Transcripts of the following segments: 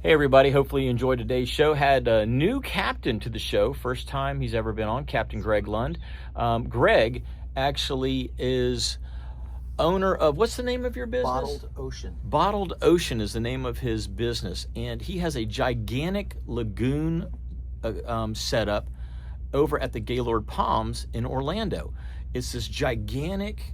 Hey everybody, hopefully you enjoyed today's show. Had a new captain to the show, first time he's ever been on, Captain Greg Lund. Greg actually is owner of, what's the name of your business? Bottled Ocean. Bottled Ocean is the name of his business, and he has a gigantic lagoon set up over at the Gaylord Palms in Orlando. It's this gigantic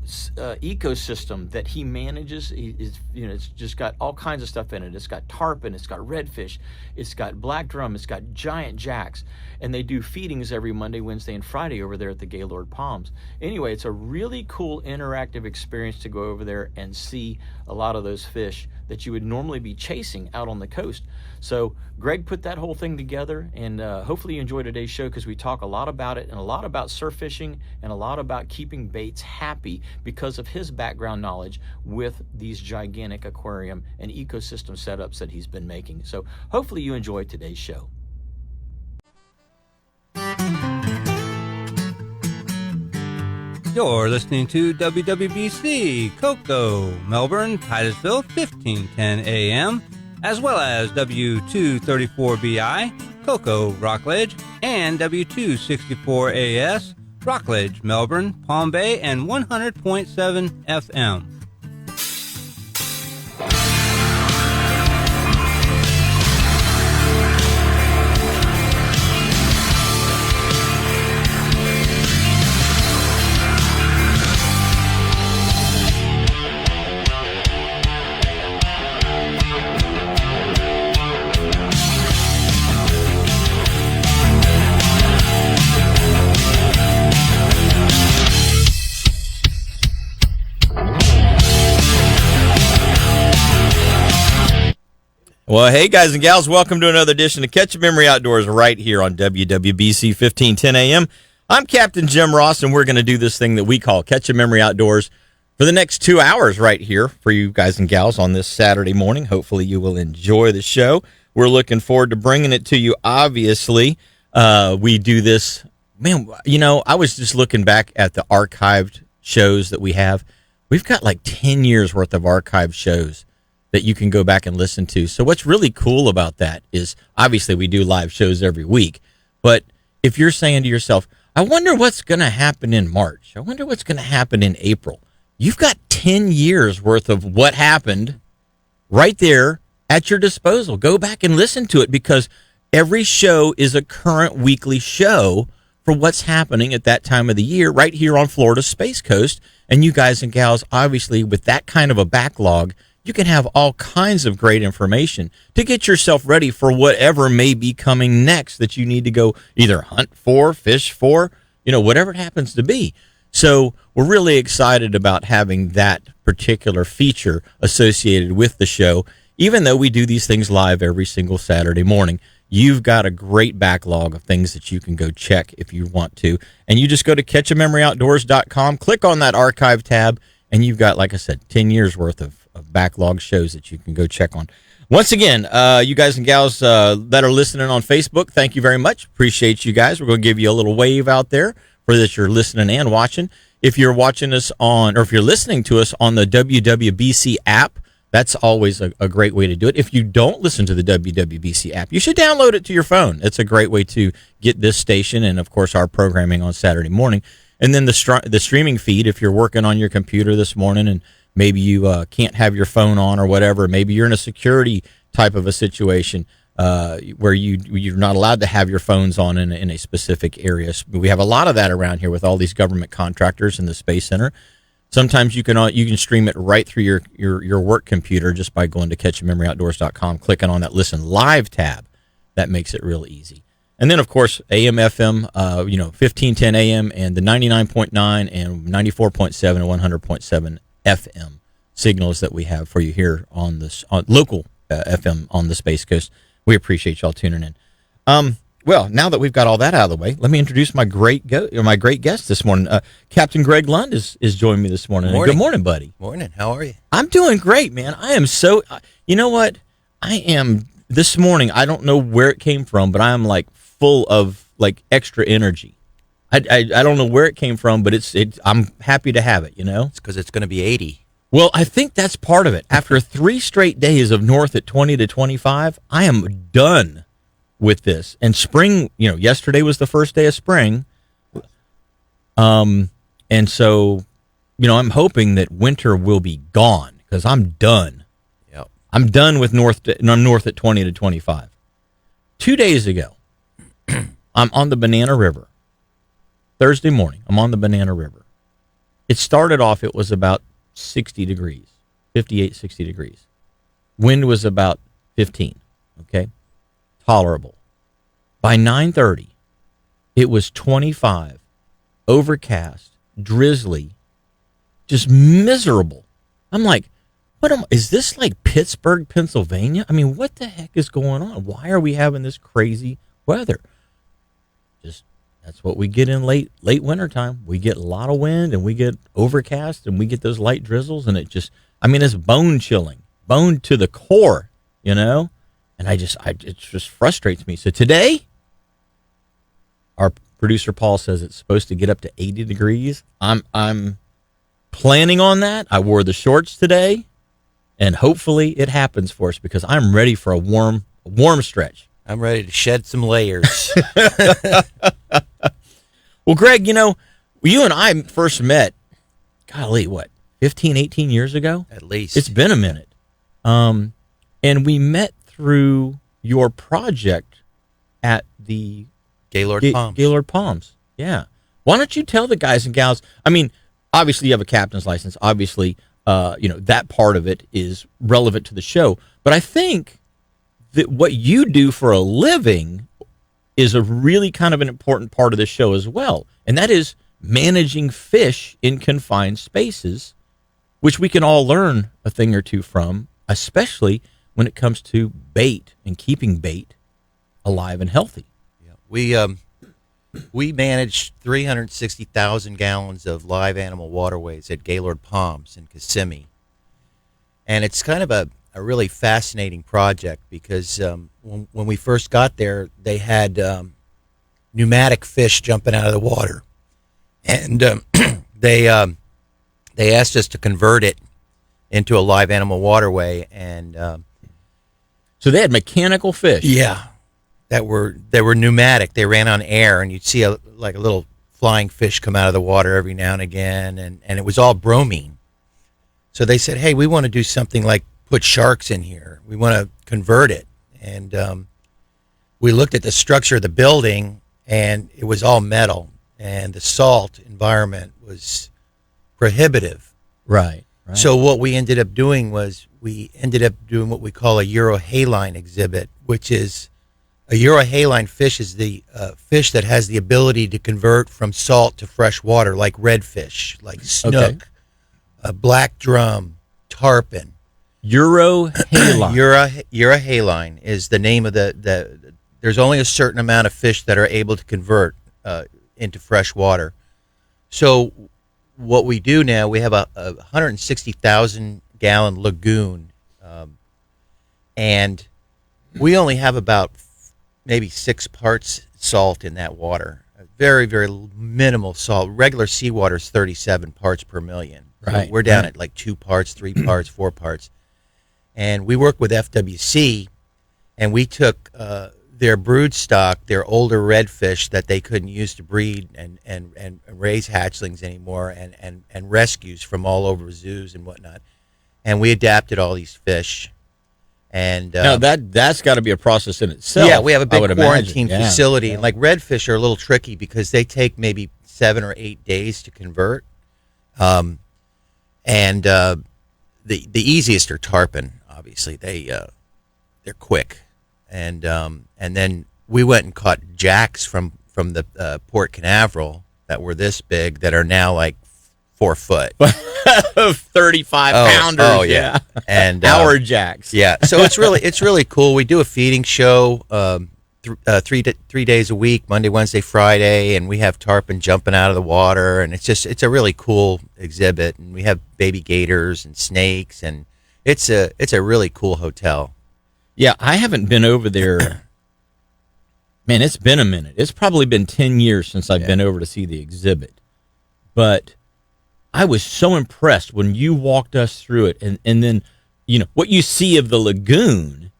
ecosystem that he manages. It's just got all kinds of stuff in it. It's got tarpon, it's got redfish, it's got black drum, it's got giant jacks, and they do feedings every Monday, Wednesday, and Friday over there at the Gaylord Palms. Anyway, it's a really cool interactive experience to go over there and see a lot of those fish that you would normally be chasing out on the coast. So Greg put that whole thing together, and hopefully you enjoy today's show, because we talk a lot about it and a lot about surf fishing and a lot about keeping baits happy because of his background knowledge with these gigantic aquarium and ecosystem setups that he's been making. So hopefully you enjoy today's show. You're listening to WWBC, Cocoa, Melbourne, Titusville, 1510 AM, as well as W234BI, Cocoa, Rockledge, and W264AS, Rockledge, Melbourne, Palm Bay, and 100.7 FM. Well, hey, guys and gals, welcome to another edition of Catch a Memory Outdoors right here on WWBC 1510 AM. I'm Captain Jim Ross, and we're going to do this thing that we call Catch a Memory Outdoors for the next 2 hours right here for you guys and gals on this Saturday morning. Hopefully you will enjoy the show. We're looking forward to bringing it to you, obviously. We do this, man, I was just looking back at the archived shows that we have. We've got like 10 years worth of archived shows that you can go back and listen to. So what's really cool about that is, obviously we do live shows every week, but if you're saying to yourself, I wonder what's going to happen in March, I wonder what's going to happen in April, you've got 10 years worth of what happened right there at your disposal. Go back and listen to it, because every show is a current weekly show for what's happening at that time of the year right here on Florida's Space Coast. And you guys and gals, obviously, with that kind of a backlog, you can have all kinds of great information to get yourself ready for whatever may be coming next that you need to go either hunt for, fish for, whatever it happens to be. So we're really excited about having that particular feature associated with the show. Even though we do these things live every single Saturday morning, you've got a great backlog of things that you can go check if you want to. And you just go to catchamemory.outdoors.com, click on that archive tab, and you've got, like I said, 10 years worth of backlog shows that you can go check on. Once again, you guys and gals that are listening on Facebook, thank you very much. Appreciate you guys. We're going to give you a little wave out there for that you're listening and watching. If you're watching us on, or if you're listening to us on the WWBC app, that's always a great way to do it. If you don't listen to the WWBC app, you should download it to your phone. It's a great way to get this station and, of course, our programming on Saturday morning. And then the streaming feed, if you're working on your computer this morning and maybe you can't have your phone on or whatever, maybe you're in a security type of a situation where you're not allowed to have your phones on in a specific area. We have a lot of that around here with all these government contractors in the Space Center. Sometimes you can stream it right through your work computer just by going to catchamemory.outdoors.com, clicking on that Listen Live tab. That makes it real easy. And then, of course, AM, FM, 1510 AM and the 99.9 and 94.7 and 100.7 FM signals that we have for you here on this local FM on the Space Coast. We appreciate y'all tuning in. Well, now that we've got all that out of the way, let me introduce my great guest this morning. Captain Greg Lund is joining me this morning. Morning. Good morning, buddy. Morning. How are you? I'm doing great, man. I am so. You know what? I am this morning. I don't know where it came from, but I am like full of like extra energy. I don't know where it came from, but it's I'm happy to have it. It's because it's going to be 80. Well, I think that's part of it. After 3 straight days of north at 20 to 25, I am done with this. And spring, yesterday was the first day of spring. And so, I'm hoping that winter will be gone because I'm done. Yep. I'm done with north at 20 to 25. 2 days ago, I'm on the Banana River. Thursday morning, I'm on the Banana River. It started off, it was about 60 degrees, 58, 60 degrees. Wind was about 15, okay? Tolerable. By 9:30, it was 25, overcast, drizzly, just miserable. I'm like, is this like Pittsburgh, Pennsylvania? I mean, what the heck is going on? Why are we having this crazy weather? That's what we get in late wintertime. We get a lot of wind, and we get overcast, and we get those light drizzles, and it's bone chilling, bone to the core, and it just frustrates me. So today, our producer Paul says it's supposed to get up to 80 degrees. I'm planning on that. I wore the shorts today, and hopefully it happens for us because I'm ready for a warm stretch. I'm ready to shed some layers. Well, Greg, you and I first met, golly, 15, 18 years ago? At least. It's been a minute. And we met through your project at the Gaylord Palms. Gaylord Palms, yeah. Why don't you tell the guys and gals, I mean, obviously you have a captain's license. Obviously, that part of it is relevant to the show. But I think that what you do for a living is a really kind of an important part of the show as well. And that is managing fish in confined spaces, which we can all learn a thing or two from, especially when it comes to bait and keeping bait alive and healthy. Yeah. We manage 360,000 gallons of live animal waterways at Gaylord Palms in Kissimmee. And it's kind of a really fascinating project because when we first got there, they had pneumatic fish jumping out of the water. And they asked us to convert it into a live animal waterway. And so they had mechanical fish. Yeah. They were pneumatic. They ran on air, and you'd see a little flying fish come out of the water every now and again, and it was all bromine. So they said, hey, we want to do something like put sharks in here. We want to convert it. And we looked at the structure of the building, and it was all metal, and the salt environment was prohibitive. Right. So what we ended up doing was we ended up doing what we call a Eurohaline exhibit, which is a Eurohaline fish is the fish that has the ability to convert from salt to fresh water, like redfish, like snook, black drum, tarpon. Eurohaline. Eurohaline is the name of the. There's only a certain amount of fish that are able to convert into fresh water. So what we do now, we have a 160,000 gallon lagoon, and we only have about maybe 6 parts salt in that water. Very, very minimal salt. Regular seawater is 37 parts per million. Right. So we're down at like 2 parts, 3 parts, 4 parts. And we work with FWC, and we took their brood stock, their older redfish that they couldn't use to breed and raise hatchlings anymore, and rescues from all over zoos and whatnot. And we adapted all these fish. And now that's got to be a process in itself. Yeah, we have a big quarantine imagine. facility. And like redfish are a little tricky because they take maybe 7 or 8 days to convert. The easiest are tarpon. Obviously, they're quick. And then we went and caught jacks from the Port Canaveral that were this big that are now like 4 foot. 35 pounders. Oh yeah. And our jacks. Yeah. So it's really cool. We do a feeding show 3 days a week, Monday, Wednesday, Friday, and we have tarpon jumping out of the water, and it's a really cool exhibit. And we have baby gators and snakes, and it's a really cool hotel. Yeah, I haven't been over there. Man, it's been a minute. It's probably been 10 years since I've been over to see the exhibit. But I was so impressed when you walked us through it, and then what you see of the lagoon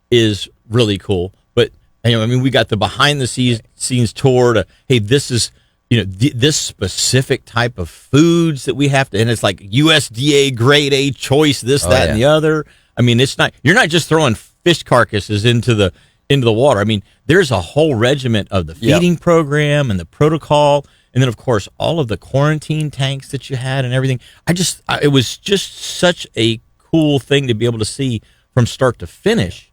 is really cool. But I mean, we got the behind the scenes tour to, hey, this is this specific type of foods that we have to, and it's like USDA grade A choice, this, that, and the other. I mean, you're not just throwing fish carcasses into the water. I mean, there's a whole regiment of the feeding program and the protocol, and then of course all of the quarantine tanks that you had and everything. It was just such a cool thing to be able to see from start to finish,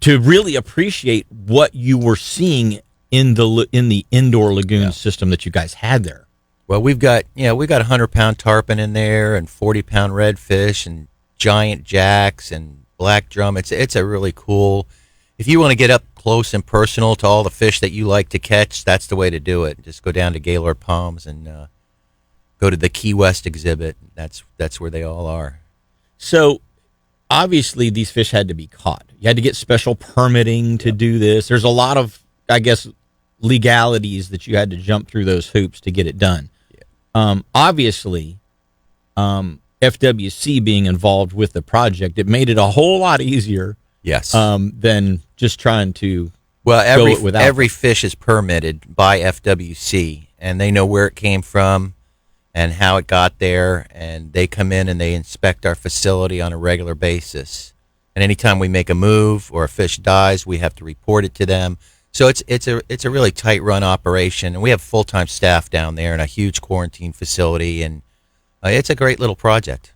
to really appreciate what you were seeing in the indoor lagoon system that you guys had there. Well, we got 100-pound tarpon in there and 40-pound redfish and giant jacks and black drum. It's a really cool. If you want to get up close and personal to all the fish that you like to catch, that's the way to do it. Just go down to Gaylord Palms and go to the Key West exhibit. That's where they all are. So, obviously, these fish had to be caught. You had to get special permitting to do this. There's a lot of, I guess, legalities that you had to jump through those hoops to get it done. Obviously, FWC being involved with the project, it made it a whole lot easier. Yes. Than just trying to every fish is permitted by FWC, and they know where it came from and how it got there, and they come in and they inspect our facility on a regular basis. And anytime we make a move or a fish dies, we have to report it to them. So it's a really tight run operation, and we have full-time staff down there in a huge quarantine facility, and it's a great little project.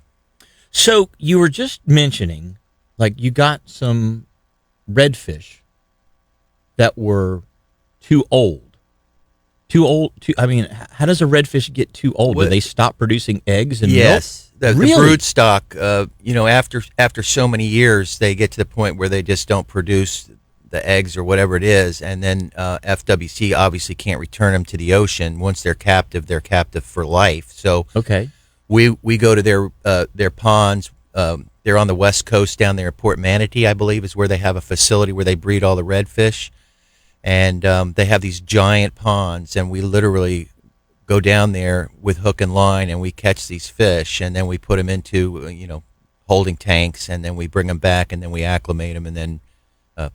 So you were just mentioning, like, you got some redfish that were too old. I mean, how does a redfish get too old? Do they stop producing eggs and milk? The brood stock, after so many years, they get to the point where they just don't produce the eggs or whatever it is, and then FWC obviously can't return them to the ocean. Once they're captive for life. So we go to their ponds. They're on the West Coast down there at Port Manatee, I believe, is where they have a facility where they breed all the redfish. And they have these giant ponds, and we literally go down there with hook and line, and we catch these fish, and then we put them into, holding tanks, and then we bring them back, and then we acclimate them, and then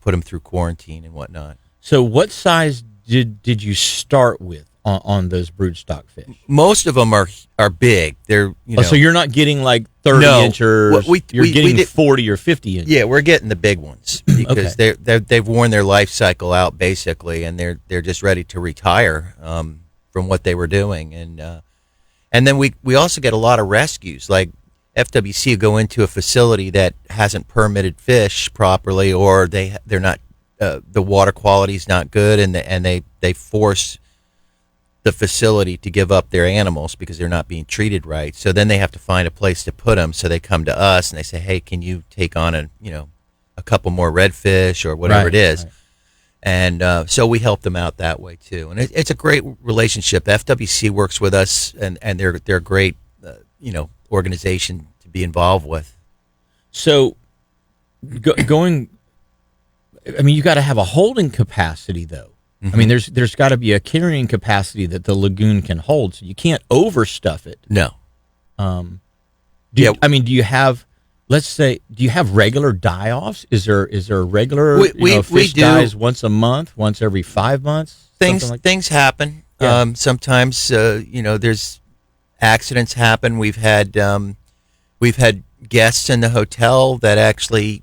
put them through quarantine and whatnot. So what size did you start with on those broodstock fish? Most of them are big. They're so you're not getting like 30 inchers. You're getting 40 or 50 inches. Yeah, we're getting the big ones because they've worn their life cycle out basically, and they're just ready to retire from what they were doing, and then we also get a lot of rescues. Like FWC will go into a facility that hasn't permitted fish properly, or they're not the water quality is not good, and they force the facility to give up their animals because they're not being treated right. So then they have to find a place to put them. So they come to us and they say, "Hey, can you take on a couple more redfish or whatever it is?" Right. And so we help them out that way too. And it's a great relationship. FWC works with us, and they're a great organization to be involved with. So going, I mean, you got to have a holding capacity though. Mm-hmm. I mean, there's got to be a carrying capacity that the lagoon can hold, so you can't overstuff it. No. Do you have, let's say, do you have regular die-offs? Is there a regular fish dies once a month, once every 5 months? Things happen. Yeah. Sometimes there's accidents happen. We've had guests in the hotel that actually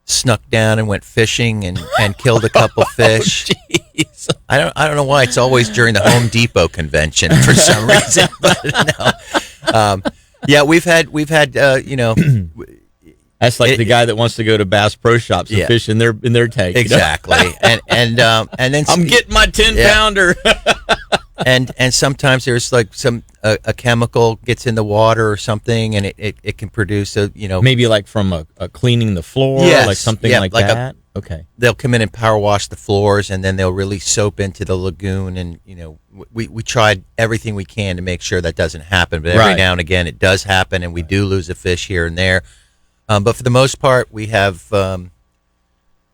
snuck down and went fishing and killed a couple fish. Geez. I don't know why it's always during the Home Depot convention for some reason. But no. We've had That's like the guy that wants to go to Bass Pro Shops and fish in their tank. Exactly. And then I'm getting my 10-pounder. And sometimes there's like a chemical gets in the water or something, and it can produce maybe like from a cleaning the floor, like something like that. Okay. They'll come in and power wash the floors, and then they'll release soap into the lagoon, and we tried everything we can to make sure that doesn't happen, but every now and again it does happen, and we do lose a fish here and there. But for the most part, we have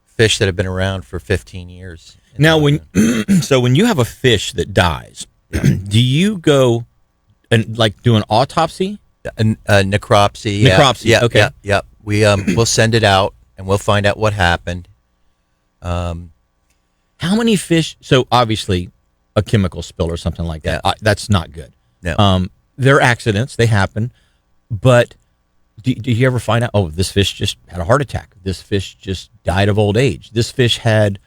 fish that have been around for 15 years. Now, when you have a fish that dies, do you go and like do an autopsy? Necropsy. Yeah. Necropsy. Yeah. Okay. Yeah. We we'll send it out and we'll find out what happened. How many fish? So obviously, a chemical spill or something like that. Yeah. That's not good. No. They're accidents. They happen. But do you ever find out? Oh, this fish just had a heart attack. This fish just died of old age. This fish had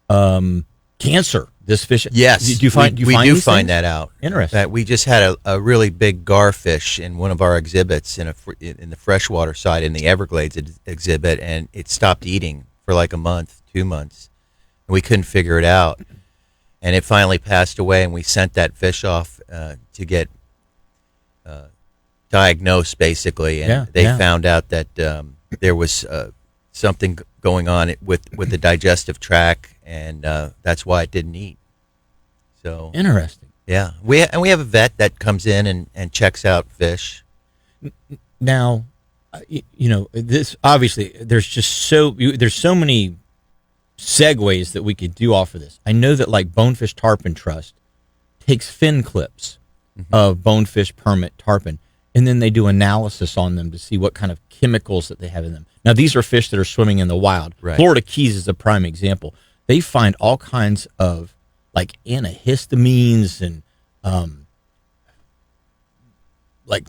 cancer. This fish. Yes. Do you find? We do find that out. Interesting. That we just had a really big garfish in one of our exhibits in the freshwater side in the Everglades exhibit, and it stopped eating for like a month, 2 months. And we couldn't figure it out, and it finally passed away. And we sent that fish off to get diagnosed, basically, and they found out that there was something going on with the digestive tract, and that's why it didn't eat. So Interesting. yeah, we have a vet that comes in and checks out fish. Now, this obviously there's so many segues that we could do off of this. I know that like Bonefish Tarpon Trust takes fin clips of bonefish permit tarpon, and then they do analysis on them to see what kind of chemicals that they have in them. Now, these are fish that are swimming in the wild. Right. Florida Keys is a prime example. They find all kinds of like antihistamines and like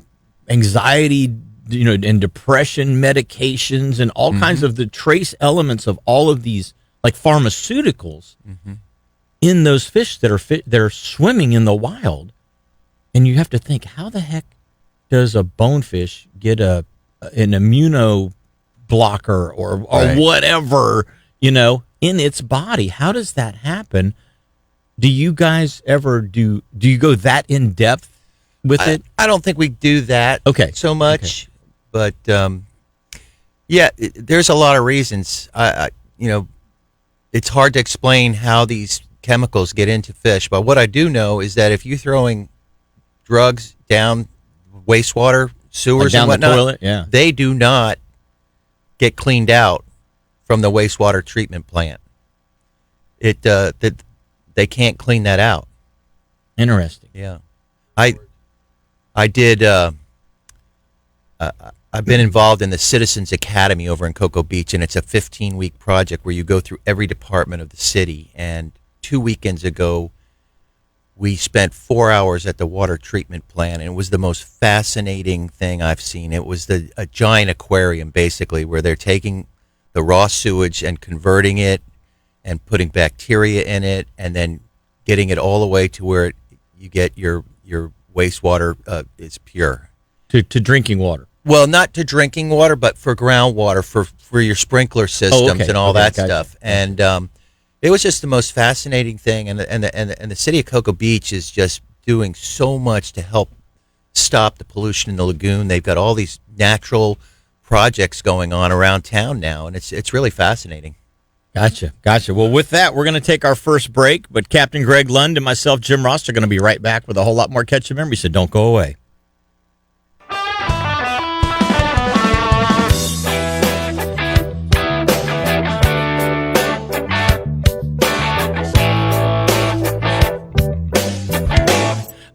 anxiety, and depression medications and all kinds of the trace elements of all of these like pharmaceuticals in those fish that are swimming in the wild. And you have to think, how the heck does a bonefish get an immuno blocker or Right. whatever, in its body? How does that happen? Do you guys ever do you go that in depth with it? I don't think we do that so much, but there's a lot of reasons. It's hard to explain how these chemicals get into fish, but what I do know is that if you're throwing drugs down wastewater sewers down and whatnot, the toilet, yeah, they do not get cleaned out from the wastewater treatment plant. They can't clean that out. Interesting. Yeah, I did. I've been involved in the Citizens Academy over in Cocoa Beach, and it's a 15-week project where you go through every department of the city. And 2 weekends ago, we spent 4 hours at the water treatment plant, and it was the most fascinating thing I've seen. It was a giant aquarium, basically, where they're taking the raw sewage and converting it and putting bacteria in it, and then getting it all the way to where you get your wastewater is pure. To drinking water. Well, not to drinking water, but for groundwater, for your sprinkler systems and all that stuff. And it was just the most fascinating thing. And the city of Cocoa Beach is just doing so much to help stop the pollution in the lagoon. They've got all these natural projects going on around town now, and it's really fascinating. Gotcha. Well, with that, we're going to take our first break, but Captain Greg Lund and myself, Jim Ross, are going to be right back with a whole lot more Catch a Memory, so don't go away.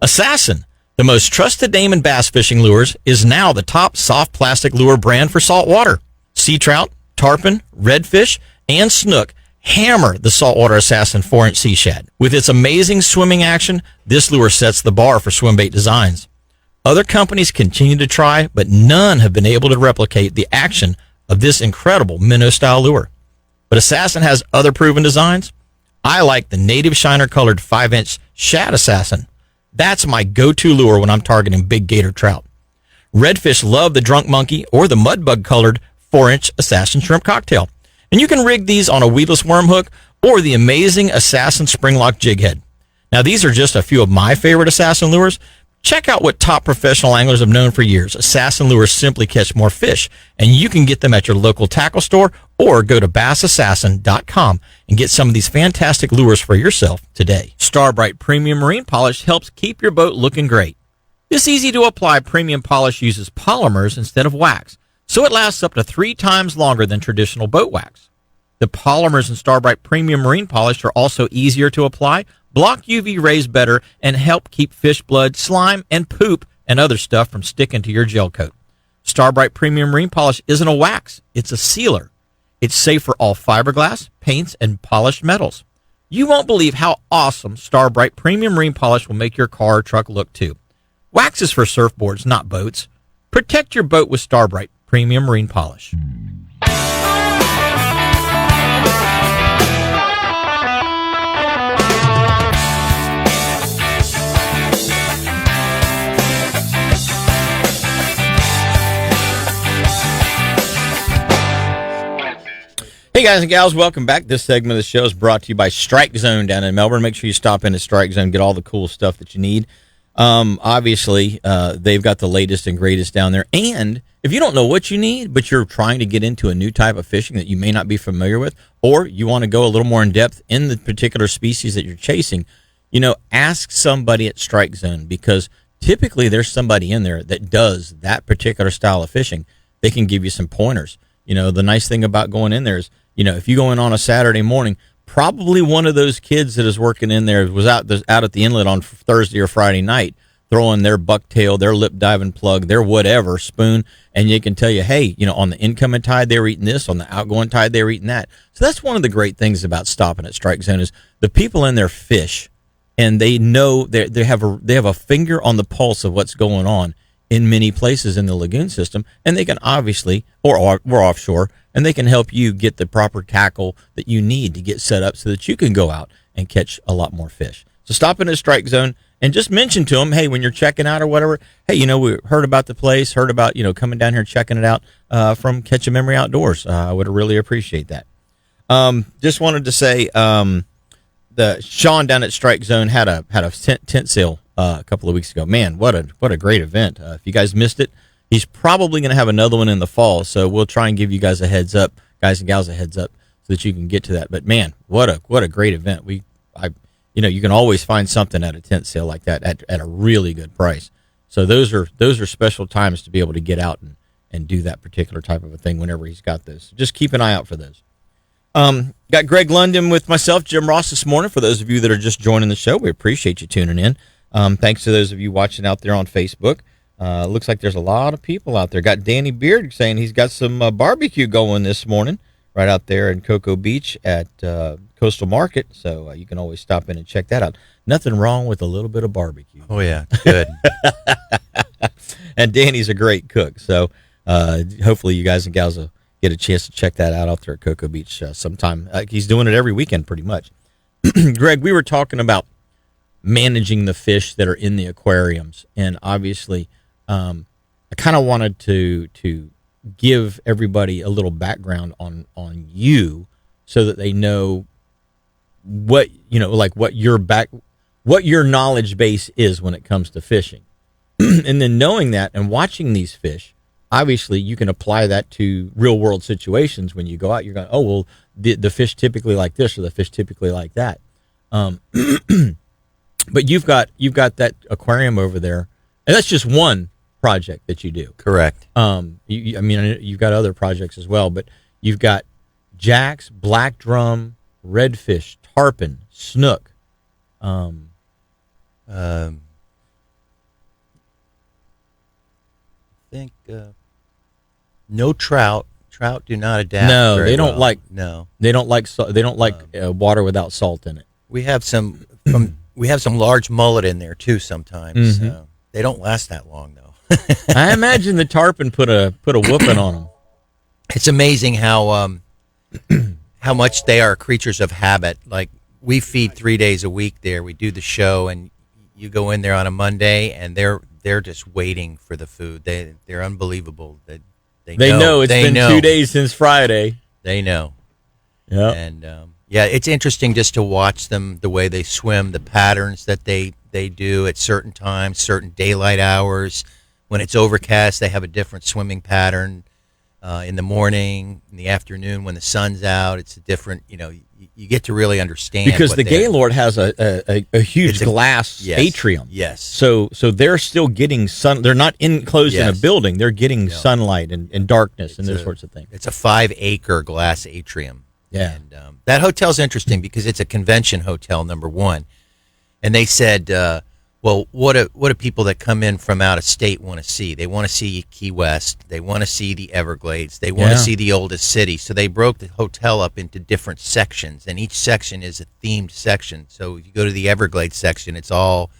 Assassin, the most trusted name in bass fishing lures, is now the top soft plastic lure brand for saltwater. Sea trout, tarpon, redfish, and snook hammer the saltwater Assassin 4-inch sea shad. With its amazing swimming action, this lure sets the bar for swim bait designs. Other companies continue to try, but none have been able to replicate the action of this incredible minnow-style lure. But Assassin has other proven designs. I like the native shiner-colored 5-inch shad Assassin. That's my go-to lure when I'm targeting big gator trout. Redfish love the drunk monkey or the mudbug-colored 4-inch Assassin shrimp cocktail. And you can rig these on a weedless worm hook or the amazing Assassin spring-lock jig head. Now, these are just a few of my favorite Assassin lures. Check out what top professional anglers have known for years. Assassin lures simply catch more fish, and you can get them at your local tackle store or go to bassassassin.com and get some of these fantastic lures for yourself today. Starbright Premium Marine Polish helps keep your boat looking great. This easy-to-apply premium polish uses polymers instead of wax, so it lasts up to 3 times longer than traditional boat wax. The polymers in Starbright Premium Marine Polish are also easier to apply, block UV rays better, and help keep fish blood, slime, and poop and other stuff from sticking to your gel coat. Starbright Premium Marine Polish isn't a wax, it's a sealer. It's safe for all fiberglass, paints, and polished metals. You won't believe how awesome Starbright Premium Marine Polish will make your car or truck look too. Wax is for surfboards, not boats. Protect your boat with Starbright Premium Marine Polish. Hey guys and gals, welcome back. This segment of the show is brought to you by Strike Zone down in Melbourne. Make sure you stop in at Strike Zone, get all the cool stuff that you need. Obviously, they've got the latest and greatest down there. And if you don't know what you need, but you're trying to get into a new type of fishing that you may not be familiar with, or you want to go a little more in depth in the particular species that you're chasing, ask somebody at Strike Zone, because typically there's somebody in there that does that particular style of fishing. They can give you some pointers. The nice thing about going in there is, if you go in on a Saturday morning, probably one of those kids that is working in there was out at the inlet on Thursday or Friday night, throwing their bucktail, their lip diving plug, their whatever spoon, and you can tell you, hey, on the incoming tide they were eating this, on the outgoing tide they were eating that. So that's one of the great things about stopping at Strike Zone is the people in there fish, and they know they have a finger on the pulse of what's going on in many places in the lagoon system, and they can obviously, or we're offshore, and they can help you get the proper tackle that you need to get set up so that you can go out and catch a lot more fish. So stop in at Strike Zone and just mention to them, hey, when you're checking out or whatever, hey, we heard about the place, heard about, coming down here checking it out from Catch a Memory Outdoors. I would really appreciate that. Just wanted to say, the Sean down at Strike Zone had a tent sale a couple of weeks ago. Man, what a great event. If you guys missed it, he's probably going to have another one in the fall, so we'll try and give you guys a heads up, guys and gals a heads up, so that you can get to that. But man, what a great event. You can always find something at a tent sale like that at a really good price. So those are special times to be able to get out and do that particular type of a thing whenever he's got those. So just keep an eye out for those. Got Greg Lund in with myself, Jim Ross, this morning. For those of you that are just joining the show, we appreciate you tuning in. Thanks to those of you watching out there on Facebook. Looks like there's a lot of people out there. Got Danny Beard saying he's got some barbecue going this morning right out there in Cocoa Beach at Coastal Market. So you can always stop in and check that out. Nothing wrong with a little bit of barbecue. Oh, yeah. Good. And Danny's a great cook. So hopefully you guys and gals will get a chance to check that out there at Cocoa Beach sometime. He's doing it every weekend pretty much. Greg, we were talking about managing the fish that are in the aquariums, and obviously I kind of wanted to give everybody a little background on you so that they know what what your knowledge base is when it comes to fishing. And then knowing that and watching these fish, obviously you can apply that to real world situations. When you go out, you're going, oh well, the fish typically like this, or the fish typically like that. But you've got that aquarium over there, and that's just one project that you do. Correct. You've got other projects as well, but you've got jacks, black drum, redfish, tarpon, snook. I think no trout. Trout do not adapt. No, very they don't well. like. No, they don't like. They don't like water without salt in it. we have some large mullet in there too. Sometimes Mm-hmm. they don't last that long though. I imagine the tarpon put a whooping on them. It's amazing how much they are creatures of habit. Like, we feed 3 days a week there. We do the show, and you go in there on a Monday, and they're just waiting for the food. They're unbelievable. They know it's been 2 days since Friday. They know. Yeah. And it's interesting just to watch them, the way they swim, the patterns that they do at certain times, certain daylight hours. When it's overcast, they have a different swimming pattern. In the morning, in the afternoon, when the sun's out, it's a different. You get to really understand, because what the Gaylord has a huge glass atrium. Yes. So they're still getting sun. They're not enclosed in a building. They're getting sunlight and darkness and those sorts of things. It's a 5-acre glass atrium. Yeah. And that hotel's interesting because it's a convention hotel, number one. And they said, well, what do people that come in from out of state want to see? They want to see Key West. They want to see the Everglades. They want to see the oldest city. So they broke the hotel up into different sections, and each section is a themed section. So if you go to the Everglades section, it's all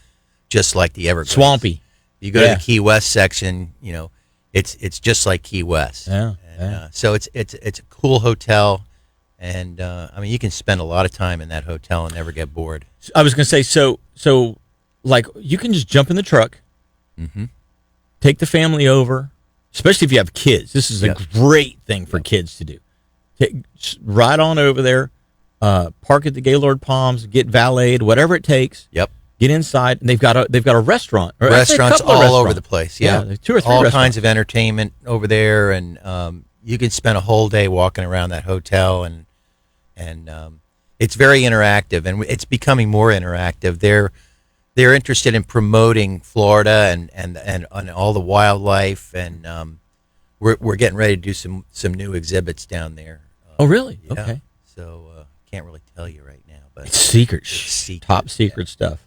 just like the Everglades. Swampy. You go to the Key West section, it's just like Key West. Yeah. So it's a cool hotel, and you can spend a lot of time in that hotel and never get bored. I was going to say, so like you can just jump in the truck, take the family over, especially if you have kids. This is a great thing for kids to do. Ride on over there, park at the Gaylord Palms, get valeted, whatever it takes. Yep. Get inside, and they've got a restaurant. Or restaurants actually a couple all of restaurants. over the place. Yeah, 2 or 3 all restaurants. kinds of entertainment over there, and you can spend a whole day walking around that hotel, and it's very interactive, and it's becoming more interactive. They're interested in promoting Florida and all the wildlife, and we're getting ready to do some new exhibits down there. Oh, really? Yeah. Okay. So can't really tell you right now, but It's secret. Top secret stuff.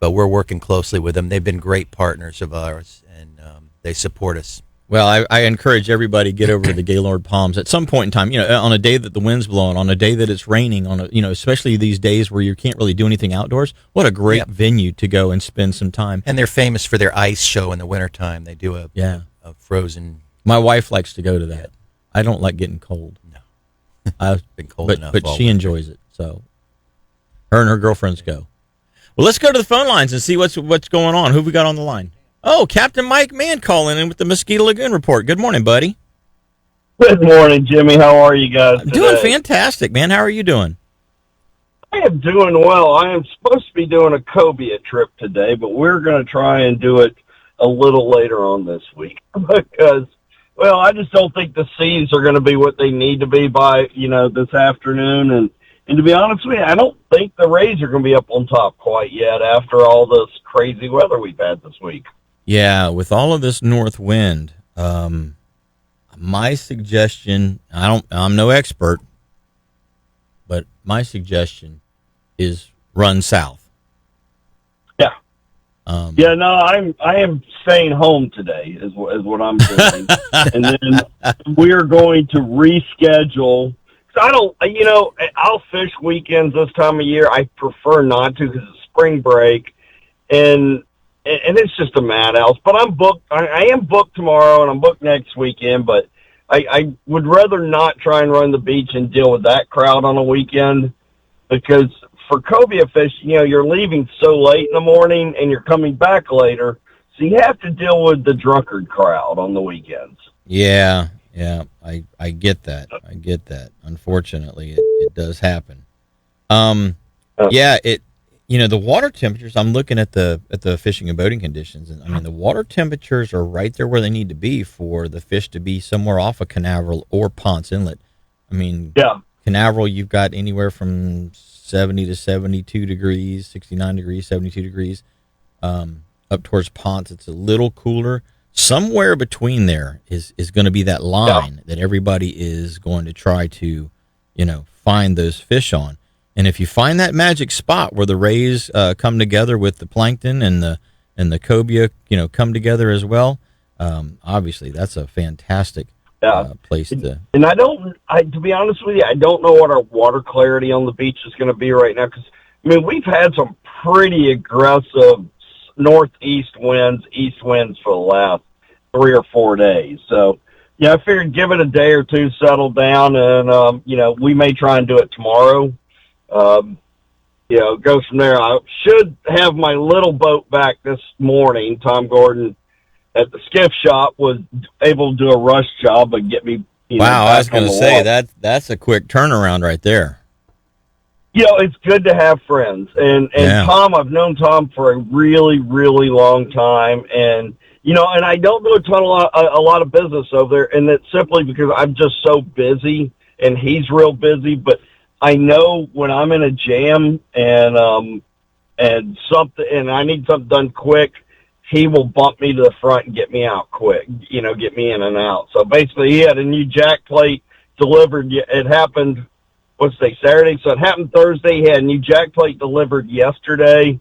But we're working closely with them. They've been great partners of ours, and they support us. Well, I encourage everybody to get over to the Gaylord Palms at some point in time. On a day that the wind's blowing, on a day that it's raining, especially these days where you can't really do anything outdoors. What a great venue to go and spend some time. And they're famous for their ice show in the wintertime. They do a frozen. My wife likes to go to that. Yeah. I don't like getting cold. No, I've been cold enough. But she enjoys it. So her and her girlfriends go. Well, let's go to the phone lines and see what's going on. Who have we got on the line? Oh, Captain Mike Mann calling in with the Mosquito Lagoon report. Good morning, buddy. Good morning, Jimmy. How are you guys today? Doing fantastic, man. How are you doing? I am doing well. I am supposed to be doing a cobia trip today, but we're going to try and do it a little later on this week because, well, I just don't think the seas are going to be what they need to be by, this afternoon. And to be honest with you, I don't think the rays are going to be up on top quite yet after all this crazy weather we've had this week. Yeah, with all of this north wind, my suggestion, I'm no expert, but my suggestion is run south. Yeah. I am staying home today is what I'm doing. And then we're going to reschedule. I'll fish weekends this time of year. I prefer not to because it's spring break and it's just a madhouse. But I'm booked. I am booked tomorrow, and I'm booked next weekend. But I would rather not try and run the beach and deal with that crowd on a weekend because for cobia fish, you're leaving so late in the morning and you're coming back later, so you have to deal with the drunkard crowd on the weekends. Yeah, I get that. Unfortunately, it does happen. The water temperatures, I'm looking at the fishing and boating conditions, and the water temperatures are right there where they need to be for the fish to be somewhere off of Canaveral or Ponce Inlet. Canaveral, you've got anywhere from 70 to 72 degrees, 69 degrees, 72 degrees. Up towards Ponce, it's a little cooler. Somewhere between there is going to be that line that everybody is going to try to, find those fish on. And if you find that magic spot where the rays come together with the plankton and the cobia, come together as well, obviously that's a fantastic place to. And to be honest with you, I don't know what our water clarity on the beach is going to be right now because we've had some pretty aggressive northeast winds, east winds for the last 3 or 4 days. So, I figured give it a day or two, settle down, and, we may try and do it tomorrow. Go from there. I should have my little boat back this morning. Tom Gordon at the skiff shop was able to do a rush job and get me. Wow, I was going to say that's a quick turnaround right there. It's good to have friends. And Tom, I've known Tom for a really, really long time. And, and I don't do a lot of business over there. And it's simply because I'm just so busy and he's real busy. But I know when I'm in a jam and I need something done quick, he will bump me to the front and get me out quick, get me in and out. So basically he had a new jack plate delivered. It happened, what's today, Saturday? So it happened Thursday. He had a new jack plate delivered yesterday.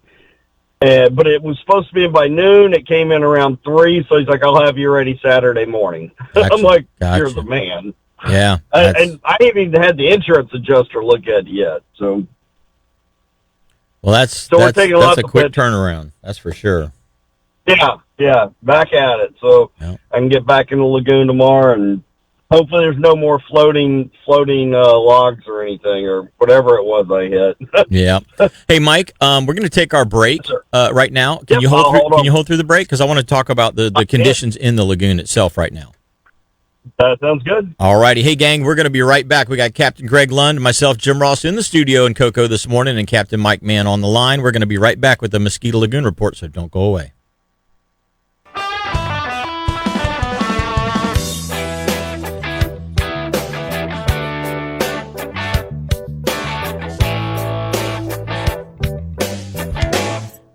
But it was supposed to be in by noon. It came in around 3, so he's like, I'll have you ready Saturday morning. Gotcha. I'm like, Gotcha. You're the man. Yeah. And I haven't even had the insurance adjuster look at it yet. So, Well, we're taking that's a quick bit. turnaround. That's for sure. Yeah, back at it. So Yep. I can get back in the lagoon tomorrow, and hopefully there's no more floating logs or anything or whatever it was I hit. Yeah. Hey, Mike, we're going to take our break right now. Can Yep, you I'll hold through, hold Can on. you hold through the break? Because I want to talk about the conditions in the lagoon itself right now. That sounds good. All righty. Hey, gang, we're going to be right back. We got Captain Greg Lund, myself, Jim Ross in the studio in Cocoa this morning, and Captain Mike Mann on the line. We're going to be right back with the Mosquito Lagoon report, so don't go away.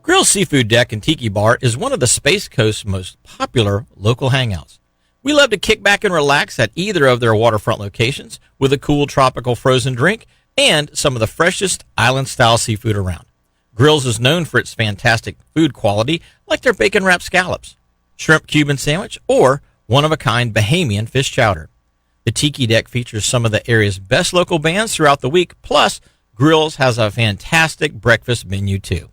Grill's Seafood Deck and Tiki Bar is one of the Space Coast's most popular local hangouts. We love to kick back and relax at either of their waterfront locations with a cool tropical frozen drink and some of the freshest island-style seafood around. Grill's is known for its fantastic food quality, like their bacon-wrapped scallops, shrimp Cuban sandwich, or one-of-a-kind Bahamian fish chowder. The Tiki Deck features some of the area's best local bands throughout the week, plus Grill's has a fantastic breakfast menu, too.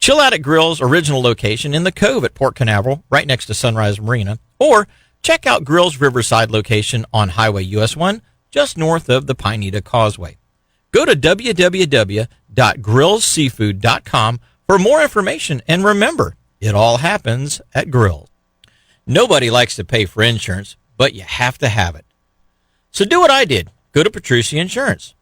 Chill out at Grill's original location in the Cove at Port Canaveral, right next to Sunrise Marina, or check out Grill's Riverside location on Highway US 1, just north of the Pineda Causeway. Go to www.grillsseafood.com for more information, and remember, it all happens at Grill's. Nobody likes to pay for insurance, but you have to have it. So do what I did. Go to Petrucci Insurance.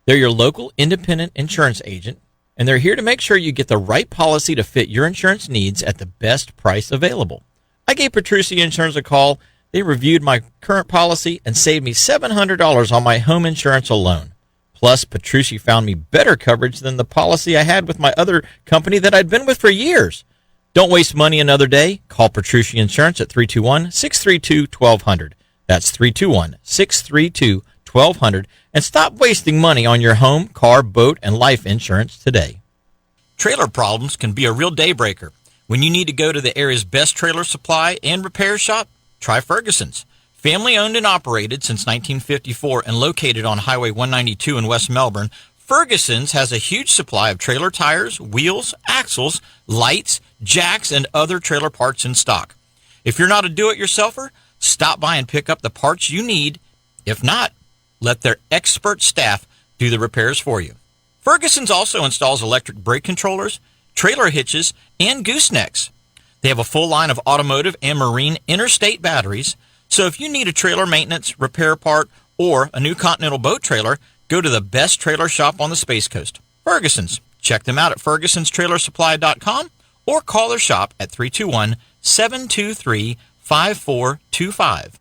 They're your local independent insurance agent, and they're here to make sure you get the right policy to fit your insurance needs at the best price available. I gave Petrucci Insurance a call. They reviewed my current policy and saved me $700 on my home insurance alone. Plus, Petrucci found me better coverage than the policy I had with my other company that I'd been with for years. Don't waste money another day. Call Petrucci Insurance at 321-632-1200. That's 321-632-1200. And stop wasting money on your home, car, boat, and life insurance today. Trailer problems can be a real day breaker. When you need to go to the area's best trailer supply and repair shop, try Ferguson's. Family owned and operated since 1954 and located on Highway 192 in West Melbourne, Ferguson's has a huge supply of trailer tires, wheels, axles, lights, jacks, and other trailer parts in stock. If you're not a do-it-yourselfer, stop by and pick up the parts you need. If not, let their expert staff do the repairs for you. Ferguson's also installs electric brake controllers, trailer hitches, and goosenecks. They have a full line of automotive and marine interstate batteries, so if you need a trailer maintenance, repair part, or a new Continental boat trailer, go to the best trailer shop on the Space Coast, Ferguson's. Check them out at fergusonstrailersupply.com or call their shop at 321-723-5425.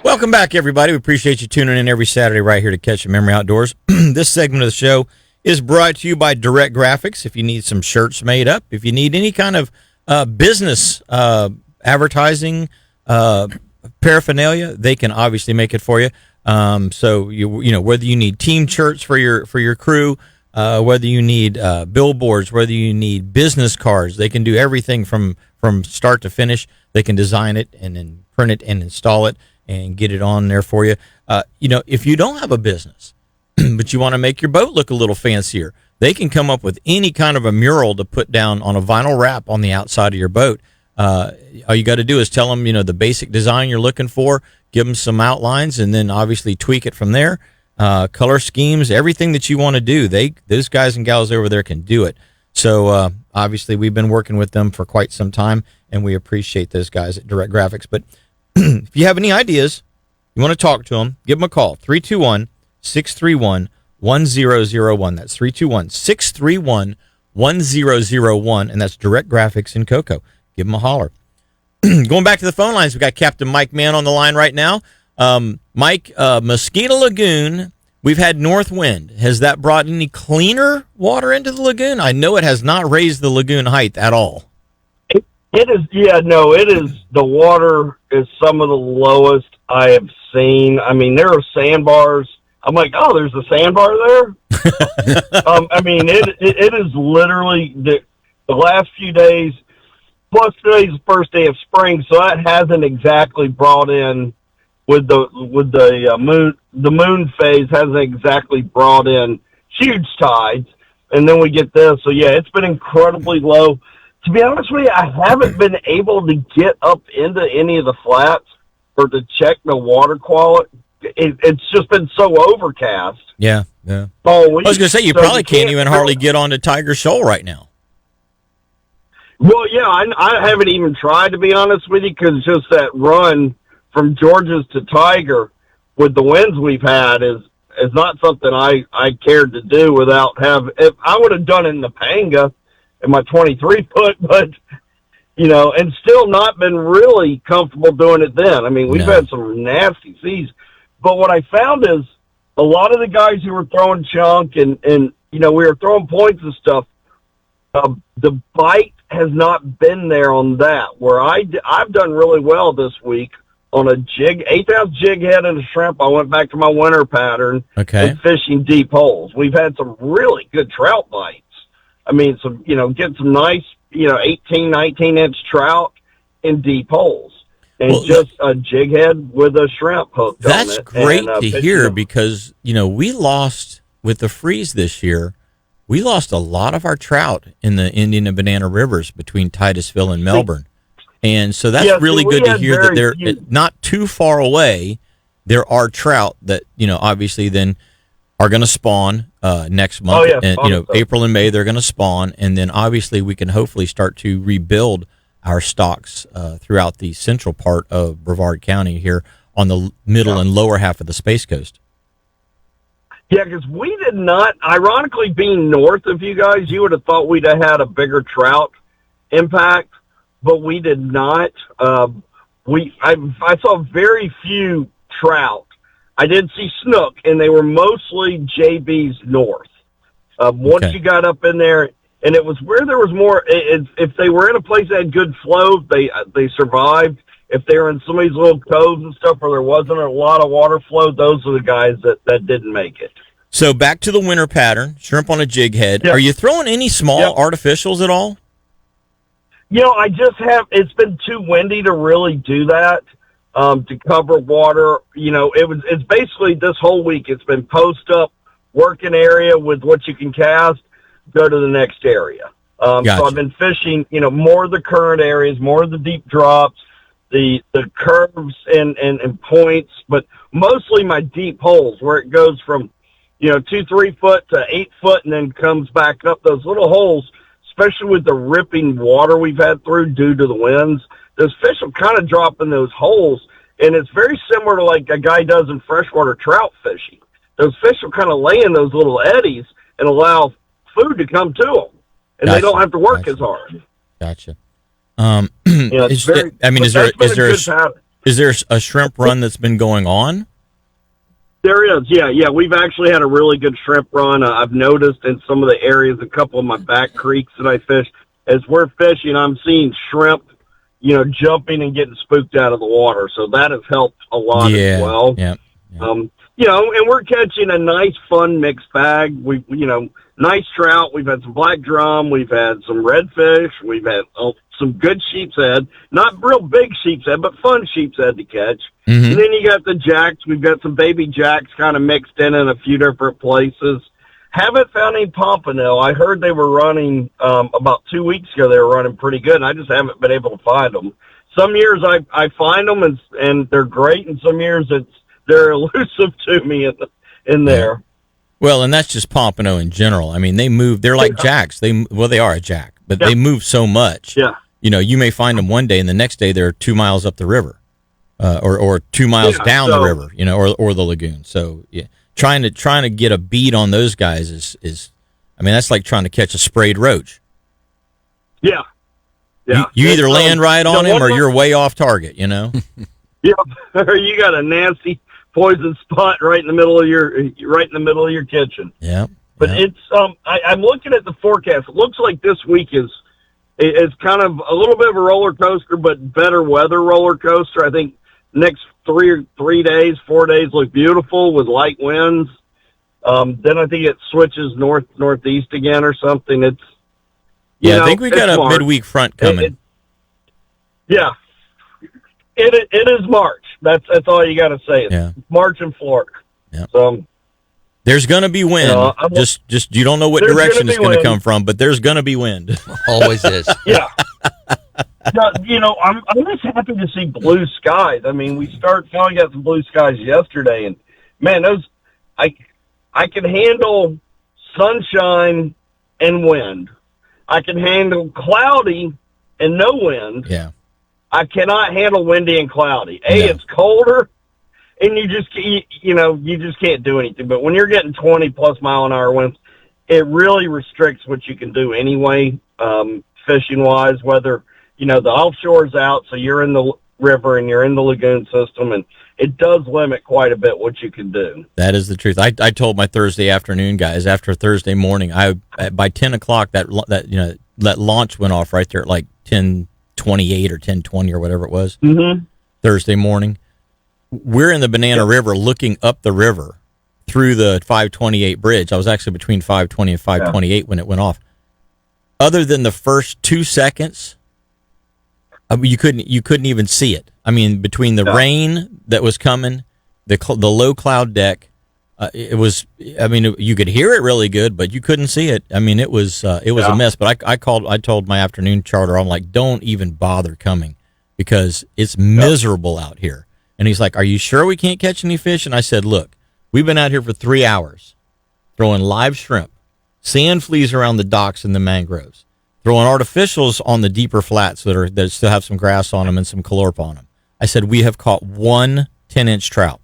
Welcome back, everybody. We appreciate you tuning in every Saturday right here to Catch a Memory Outdoors. This segment of the show is brought to you by Direct Graphics. If you need some shirts made up, if you need any kind of business advertising paraphernalia, they can obviously make it for you. So you know whether you need team shirts for your crew, whether you need billboards, whether you need business cards, they can do everything from start to finish. They can design it and then print it and install it and get it on there for you. If you don't have a business, but you want to make your boat look a little fancier, they can come up with any kind of a mural to put down on a vinyl wrap on the outside of your boat. All you got to do is tell them, the basic design you're looking for, give them some outlines, and then obviously tweak it from there. Color schemes, everything that you want to do, those guys and gals over there can do it. So obviously we've been working with them for quite some time, and we appreciate those guys at Direct Graphics. But if you have any ideas, you want to talk to them, give them a call, 321-631-1001. That's 321-631-1001, and that's Direct Graphics in Cocoa. Give them a holler. going back to the phone lines, we got Captain Mike Mann on the line right now. Mike, Mosquito Lagoon, we've had north wind. Has that brought any cleaner water into the lagoon? I know it has not raised the lagoon height at all. It is, it is, the water is some of the lowest I have seen. I mean, there are sandbars. I'm like, oh, there's a sandbar there? I mean, it is literally the last few days, plus today's the first day of spring, so that hasn't exactly brought in, with the moon, the moon phase hasn't exactly brought in huge tides, and then we get this. So, yeah, it's been incredibly low. To be honest with you, I haven't been able to get up into any of the flats or to check the water quality. It's just been so overcast. Yeah. All I week. was going to say, you So probably can't even hardly get onto Tiger Shoal right now. Well, yeah, I haven't even tried, to be honest with you, because just that run from George's to Tiger with the winds we've had is not something I cared to do without if I would have done it in the Panga in my 23-foot, but, and still not been really comfortable doing it then. I mean, we've had some nasty seas. But what I found is a lot of the guys who were throwing chunk and we were throwing points and stuff, the bite has not been there on that, where I've done really well this week on a 8-ounce jig head and a shrimp. I went back to my winter pattern and fishing deep holes. We've had some really good trout bites. I mean, get some nice, 18, 19-inch trout in deep holes. And just a jig head with a shrimp hooked on it. That's great to hear because, we lost, with the freeze this year, we lost a lot of our trout in the Indian and Banana Rivers between Titusville and Melbourne. And so that's really good to hear that they're not too far away. There are trout that, obviously then are going to spawn next month. Oh, yeah, and, April and May, they're going to spawn. And then obviously we can hopefully start to rebuild our stocks throughout the central part of Brevard County here on the middle and lower half of the Space Coast. Yeah, because we did not, ironically being north of you guys, you would have thought we'd have had a bigger trout impact, but we did not. I saw very few trout. I did see snook, and they were mostly JB's north. Once you got up in there, and it was where there was more, if they were in a place that had good flow, they survived. If they were in some of these little coves and stuff where there wasn't a lot of water flow, those are the guys that didn't make it. So back to the winter pattern, shrimp on a jig head. Yep. Are you throwing any small artificials at all? I just it's been too windy to really do that, to cover water. It's basically this whole week, it's been post up, working area with what you can cast, go to the next area. Gotcha. So I've been fishing, more of the current areas, more of the deep drops, the curves and points, but mostly my deep holes where it goes from, 2-3 foot to 8 foot and then comes back up. Those little holes, especially with the ripping water we've had through due to the winds, those fish will kind of drop in those holes, and it's very similar to like a guy does in freshwater trout fishing. Those fish will kind of lay in those little eddies and allow food to come to them, and they don't have to work as hard. Gotcha. Is there a shrimp run that's been going on? There is, yeah. We've actually had a really good shrimp run. I've noticed in some of the areas, a couple of my back creeks that I fish, as we're fishing, I'm seeing shrimp, jumping and getting spooked out of the water. So that has helped a lot as well. Yeah. And we're catching a nice, fun mixed bag. We, nice trout. We've had some black drum. We've had some redfish. We've had some good sheep's head. Not real big sheep's head, but fun sheep's head to catch. Mm-hmm. And then you got the jacks. We've got some baby jacks kind of mixed in a few different places. Haven't found any pompano. I heard they were running, about 2 weeks ago, they were running pretty good, and I just haven't been able to find them. Some years I find them and they're great, and some years they're elusive to me in there. Well, and that's just pompano in general. I mean, they move. They're like jacks. They are a jack, but they move so much. Yeah. You may find them one day, and the next day they're 2 miles up the river, or 2 miles down the river. Or the lagoon. So yeah, trying to get a bead on those guys is I mean, that's like trying to catch a sprayed roach. Yeah. Yeah. You either land right on him or one- you're way off target, you know? Yep. Or you got a nasty poison spot right in the middle of your kitchen. Yeah. But it's I'm looking at the forecast. It looks like this week is kind of a little bit of a roller coaster, but better weather roller coaster. I think next 4 days look beautiful with light winds. Then I think it switches northeast again or something. It's I think we got a midweek front coming. It is March. That's all you got to say. It's March in Florida. Yeah. So there's going to be wind. Just you don't know what direction it's going to come from, but there's going to be wind. Always is. Yeah. No, I'm just happy to see blue skies. I mean, we finally got some blue skies yesterday, and man, I can handle sunshine and wind. I can handle cloudy and no wind. Yeah. I cannot handle windy and cloudy. It's colder, and you just can't do anything. But when you're getting 20+ mile an hour winds, it really restricts what you can do anyway, fishing wise. Whether the offshore's out, so you're in the river and you're in the lagoon system, and it does limit quite a bit what you can do. That is the truth. I told my Thursday afternoon guys after Thursday morning. By 10 o'clock that launch went off right there at like 10:28 or 10:20 or whatever it was. Mm-hmm. Thursday morning, we're in the Banana River looking up the river through the 528 bridge. I was actually between 520 and 528 when it went off. Other than the first 2 seconds, you couldn't even see it. I mean, between the rain that was coming, the low cloud deck, it was. I mean, you could hear it really good, but you couldn't see it. I mean, it was a mess. But I told my afternoon charter, I'm like, don't even bother coming because it's miserable out here. And he's like, are you sure we can't catch any fish? And I said, look, we've been out here for 3 hours throwing live shrimp, sand fleas around the docks and the mangroves, throwing artificials on the deeper flats that still have some grass on them and some calorp on them. I said, we have caught 1 10-inch trout.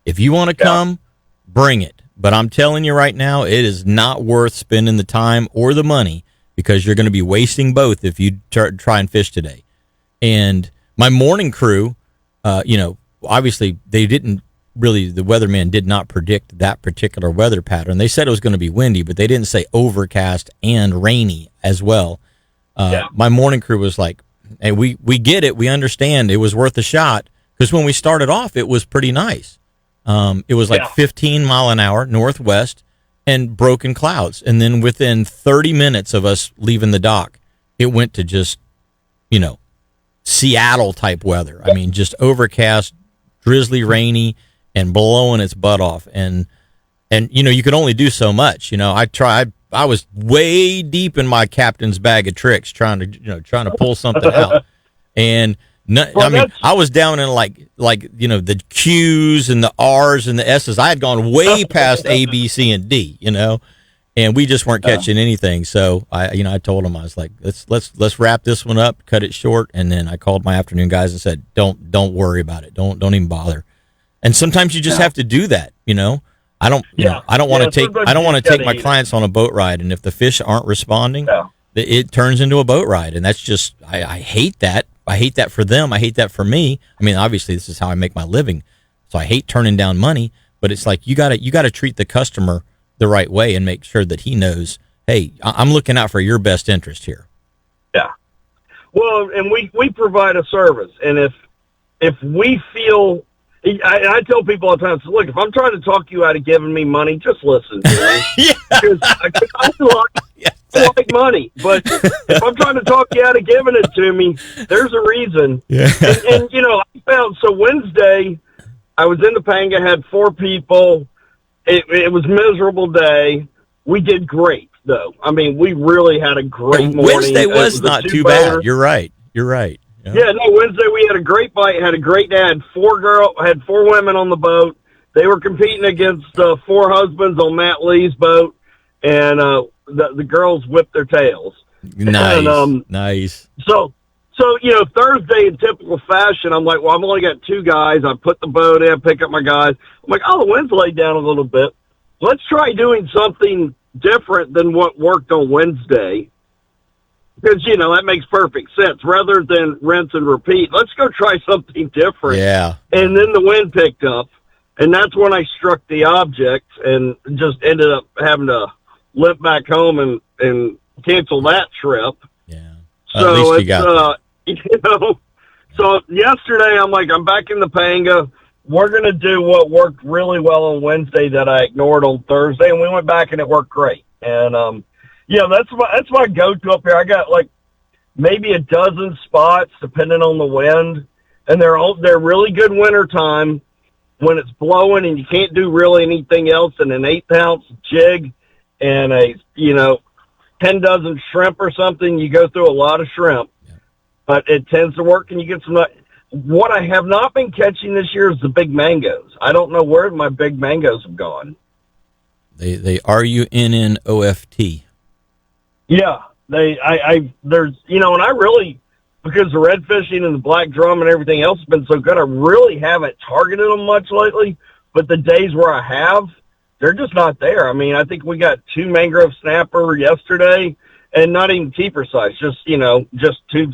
If you want to come, bring it. But I'm telling you right now, it is not worth spending the time or the money because you're going to be wasting both if you try and fish today. And my morning crew, obviously they didn't really, the weatherman did not predict that particular weather pattern. They said it was going to be windy, but they didn't say overcast and rainy as well. My morning crew was like, hey, we get it. We understand it was worth a shot because when we started off, it was pretty nice. It was like 15 mile an hour northwest and broken clouds. And then within 30 minutes of us leaving the dock, it went to just, Seattle type weather. I mean, just overcast, drizzly, rainy, and blowing its butt off. And you could only do so much. I was way deep in my captain's bag of tricks trying to pull something out. And I was down in like the Q's and the R's and the S's. I had gone way past A, B, C, and D, and we just weren't catching anything. So I told him, I was like, let's wrap this one up, cut it short. And then I called my afternoon guys and said, don't worry about it. Don't even bother. And sometimes you just have to do that. I don't want to take my clients on a boat ride. And if the fish aren't responding, it turns into a boat ride. And that's just, I hate that. I hate that for them. I hate that for me. I mean, obviously this is how I make my living. So I hate turning down money, but it's like, you gotta treat the customer the right way and make sure that he knows, hey, I'm looking out for your best interest here. Yeah. Well, and we provide a service. And if we feel, I tell people all the time, so look, if I'm trying to talk you out of giving me money, just listen to me. Because I like money, but if I'm trying to talk you out of giving it to me, there's a reason. Yeah. And I found, so Wednesday, I was in Topanga, had 4 people. It was a miserable day. We did great, though. I mean, we really had a great morning. Wednesday was not too bad. You're right. Yeah, no, Wednesday we had a great bite, had a great day. Had 4 women on the boat. They were competing against 4 husbands on Matt Lee's boat, and the girls whipped their tails. Nice, and, nice. So Thursday in typical fashion, I'm like, well, I've only got 2 guys. I put the boat in, pick up my guys. I'm like, the wind's laid down a little bit. Let's try doing something different than what worked on Wednesday. because, that makes perfect sense. Rather than rinse and repeat, let's go try something different. Yeah. And then the wind picked up, and that's when I struck the object and just ended up having to limp back home and cancel that trip. Yeah. So At least you got so yesterday I'm back in the Panga. We're going to do what worked really well on Wednesday that I ignored on Thursday, and we went back and it worked great. And, that's my go-to up here. I got maybe a dozen spots depending on the wind, and they're really good winter time when it's blowing and you can't do really anything else, and an 1/8 ounce jig and a 10 dozen shrimp or something. You go through a lot of shrimp, but it tends to work, and you get some. What I have not been catching this year is the big mangoes. I don't know where my big mangoes have gone. They RUNNOFT. Yeah, there's and I really, because the red fishing and the black drum and everything else has been so good, I really haven't targeted them much lately. But the days where I have, they're just not there. I mean, I think we got 2 mangrove snapper yesterday, and not even keeper size, just 2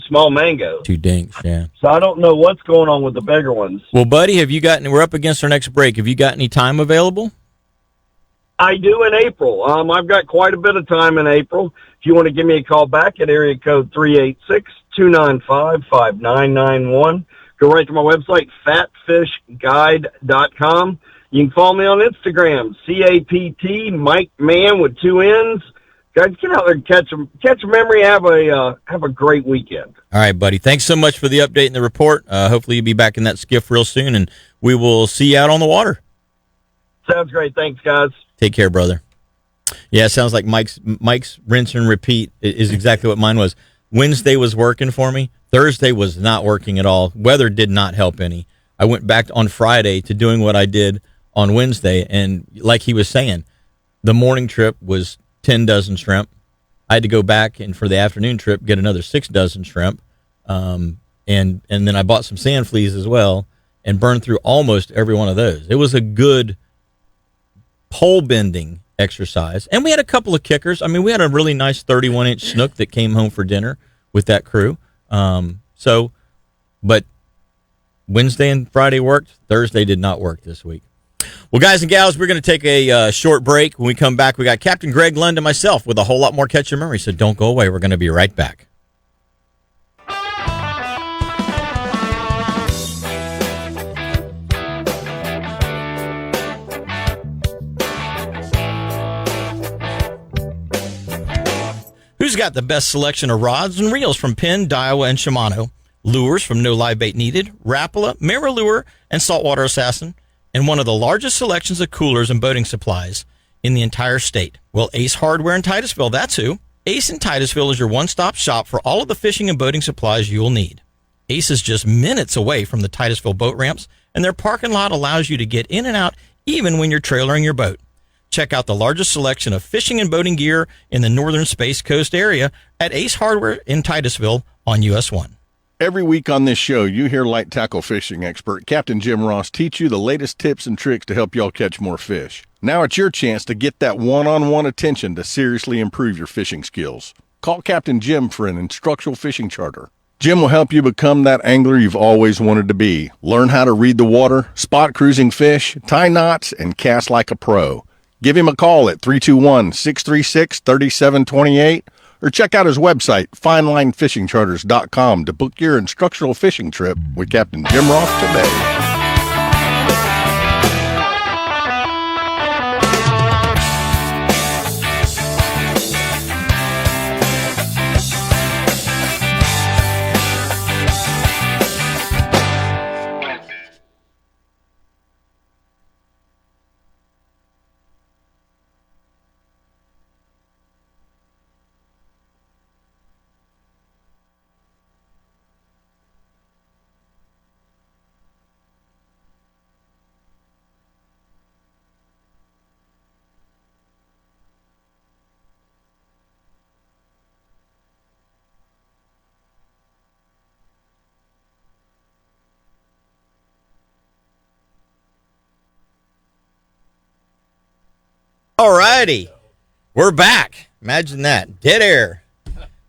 small mangoes. 2 dinks, yeah. So I don't know what's going on with the bigger ones. Well, buddy, we're up against our next break. Have you got any time available? I do in April. I've got quite a bit of time in April. If you want to give me a call back at area code 386-295-5991, go right to my website, fatfishguide.com. You can follow me on Instagram, CAPT, Mike Mann with 2 N's. Guys, get out there and catch a memory. Have a great weekend. All right, buddy. Thanks so much for the update and the report. Hopefully you'll be back in that skiff real soon, and we will see you out on the water. Sounds great. Thanks, guys. Take care, brother. Yeah, it sounds like Mike's rinse and repeat is exactly what mine was. Wednesday was working for me. Thursday was not working at all. Weather did not help any. I went back on Friday to doing what I did on Wednesday, and like he was saying, the morning trip was 10 dozen shrimp. I had to go back and for the afternoon trip get another 6 dozen shrimp, and then I bought some sand fleas as well and burned through almost every one of those. It was a good pole bending exercise, and we had a couple of kickers. I mean, we had a really nice 31-inch snook that came home for dinner with that crew. But Wednesday and Friday worked. Thursday did not work this week. Well, guys and gals, we're going to take a short break. When we come back, we got Captain Greg Lund and myself with a whole lot more Catch Your Memory, so don't go away. We're going to be right back. Who's got the best selection of rods and reels from Penn, Daiwa, and Shimano? Lures from No Live Bait Needed, Rapala, Mirror and Saltwater Assassin, and one of the largest selections of coolers and boating supplies in the entire state. Well, Ace Hardware in Titusville, that's who. Ace in Titusville is your one-stop shop for all of the fishing and boating supplies you'll need. Ace is just minutes away from the Titusville boat ramps, and their parking lot allows you to get in and out even when you're trailering your boat. Check out the largest selection of fishing and boating gear in the northern Space Coast area at Ace Hardware in Titusville on US 1. Every week on this show, you hear light tackle fishing expert Captain Jim Ross teach you the latest tips and tricks to help y'all catch more fish. Now it's your chance to get that one-on-one attention to seriously improve your fishing skills. Call Captain Jim for an instructional fishing charter. Jim will help you become that angler you've always wanted to be. Learn how to read the water, spot cruising fish, tie knots, and cast like a pro. Give him a call at 321-636-3728 or check out his website, finelinefishingcharters.com, to book your instructional fishing trip with Captain Jim Ross today. All righty. We're back. Imagine that. Dead air.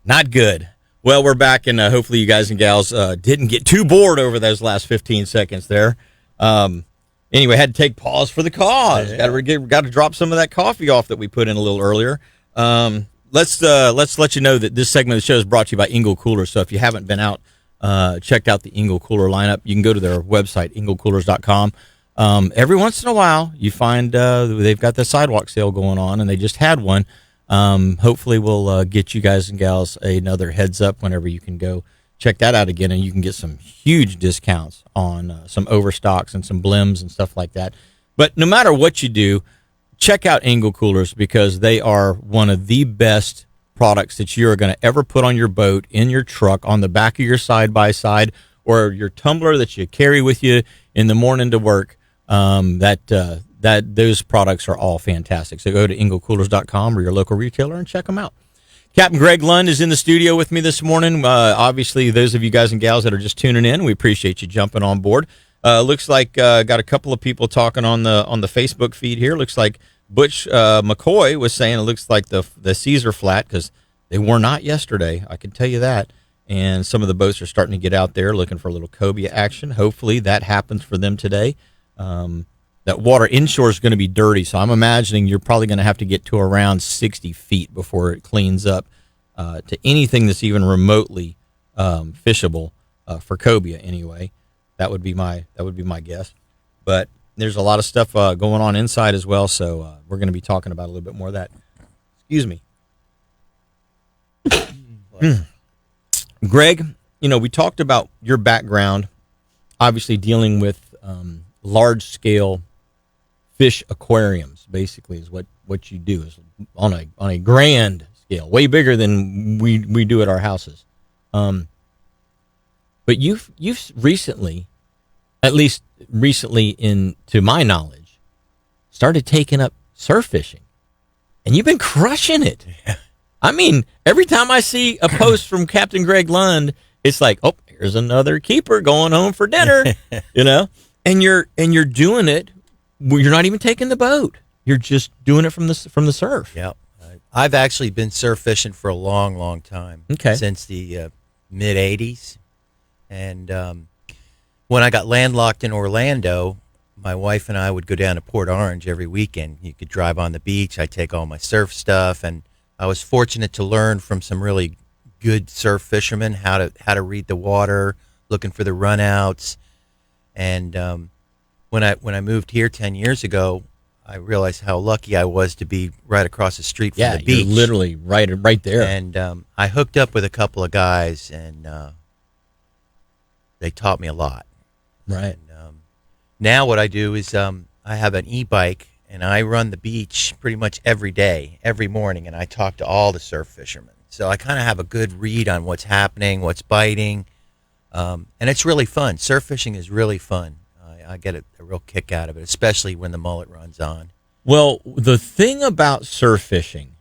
Not good. Well, we're back, and hopefully you guys and gals didn't get too bored over those last 15 seconds there. Anyway, had to take pause for the cause. Yeah. Got to drop some of that coffee off that we put in a little earlier. Let's let you know that this segment of the show is brought to you by Engel Coolers. So if you haven't been out, checked out the Engel Cooler lineup, you can go to their website, engelcoolers.com. Every once in a while, you find they've got the sidewalk sale going on, and they just had one. Hopefully we'll get you guys and gals another heads up whenever you can go check that out again, and you can get some huge discounts on some overstocks and some blims and stuff like that. But no matter what you do, check out Engel Coolers, because they are one of the best products that you are going to ever put on your boat, in your truck, on the back of your side-by-side, or your tumbler that you carry with you in the morning to work. Those products are all fantastic. So go to engelcoolers.com or your local retailer and check them out. Captain Greg Lund is in the studio with me this morning. Obviously, those of you guys and gals that are just tuning in, we appreciate you jumping on board. Looks like got a couple of people talking on the Facebook feed here. Looks like Butch McCoy was saying it looks like the seas are flat, because they were not yesterday. I can tell you that. And some of the boats are starting to get out there looking for a little cobia action. Hopefully that happens for them today. That water inshore is going to be dirty, so I'm imagining you're probably going to have to get to around 60 feet before it cleans up to anything that's even remotely fishable for cobia. Anyway, that would be my guess. But there's a lot of stuff going on inside as well, so we're going to be talking about a little bit more of that. Excuse me, Greg. We talked about your background, obviously dealing with large scale fish aquariums. Basically is what you do, is on a grand scale, way bigger than we do at our houses. But you've recently, at least recently, to my knowledge, started taking up surf fishing, and you've been crushing it. Yeah. I mean, every time I see a post from Captain Greg Lund, it's like, oh, here's another keeper going home for dinner, and you're doing it. You're not even taking the boat. You're just doing it from the surf. Yeah, I've actually been surf fishing for a long, long time. Okay, since the mid '80s, and when I got landlocked in Orlando, my wife and I would go down to Port Orange every weekend. You could drive on the beach. I'd take all my surf stuff, and I was fortunate to learn from some really good surf fishermen how to read the water, looking for the runouts, and when I moved here 10 years ago, I realized how lucky I was to be right across the street from the beach. You're literally right there. And I hooked up with a couple of guys, and they taught me a lot. Right. And, now what I do is I have an e-bike, and I run the beach pretty much every day, every morning, and I talk to all the surf fishermen. So I kind of have a good read on what's happening, what's biting, and it's really fun. Surf fishing is really fun. I get a real kick out of it, especially when the mullet runs on. Well, the thing about surf fishing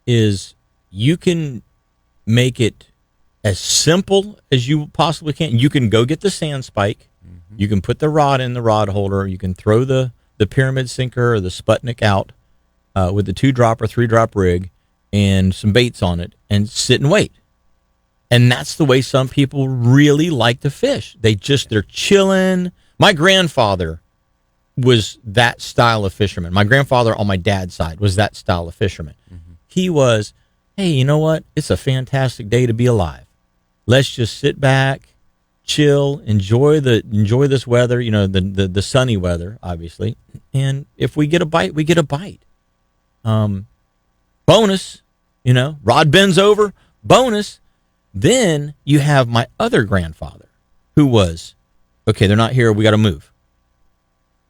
is you can make it as simple as you possibly can. You can go get the sand spike. Mm-hmm. You can put the rod in the rod holder. You can throw the pyramid sinker or the Sputnik out with the 2-drop or 3-drop rig and some baits on it and sit and wait. And that's the way some people really like to fish. They're chilling. My grandfather was that style of fisherman. My grandfather on my dad's side was that style of fisherman. Mm-hmm. He was, hey, you know what? It's a fantastic day to be alive. Let's just sit back, chill, enjoy this weather, the sunny weather, obviously. And if we get a bite, we get a bite. Bonus, rod bends over, bonus. Then you have my other grandfather, who was, okay, they're not here, we got to move.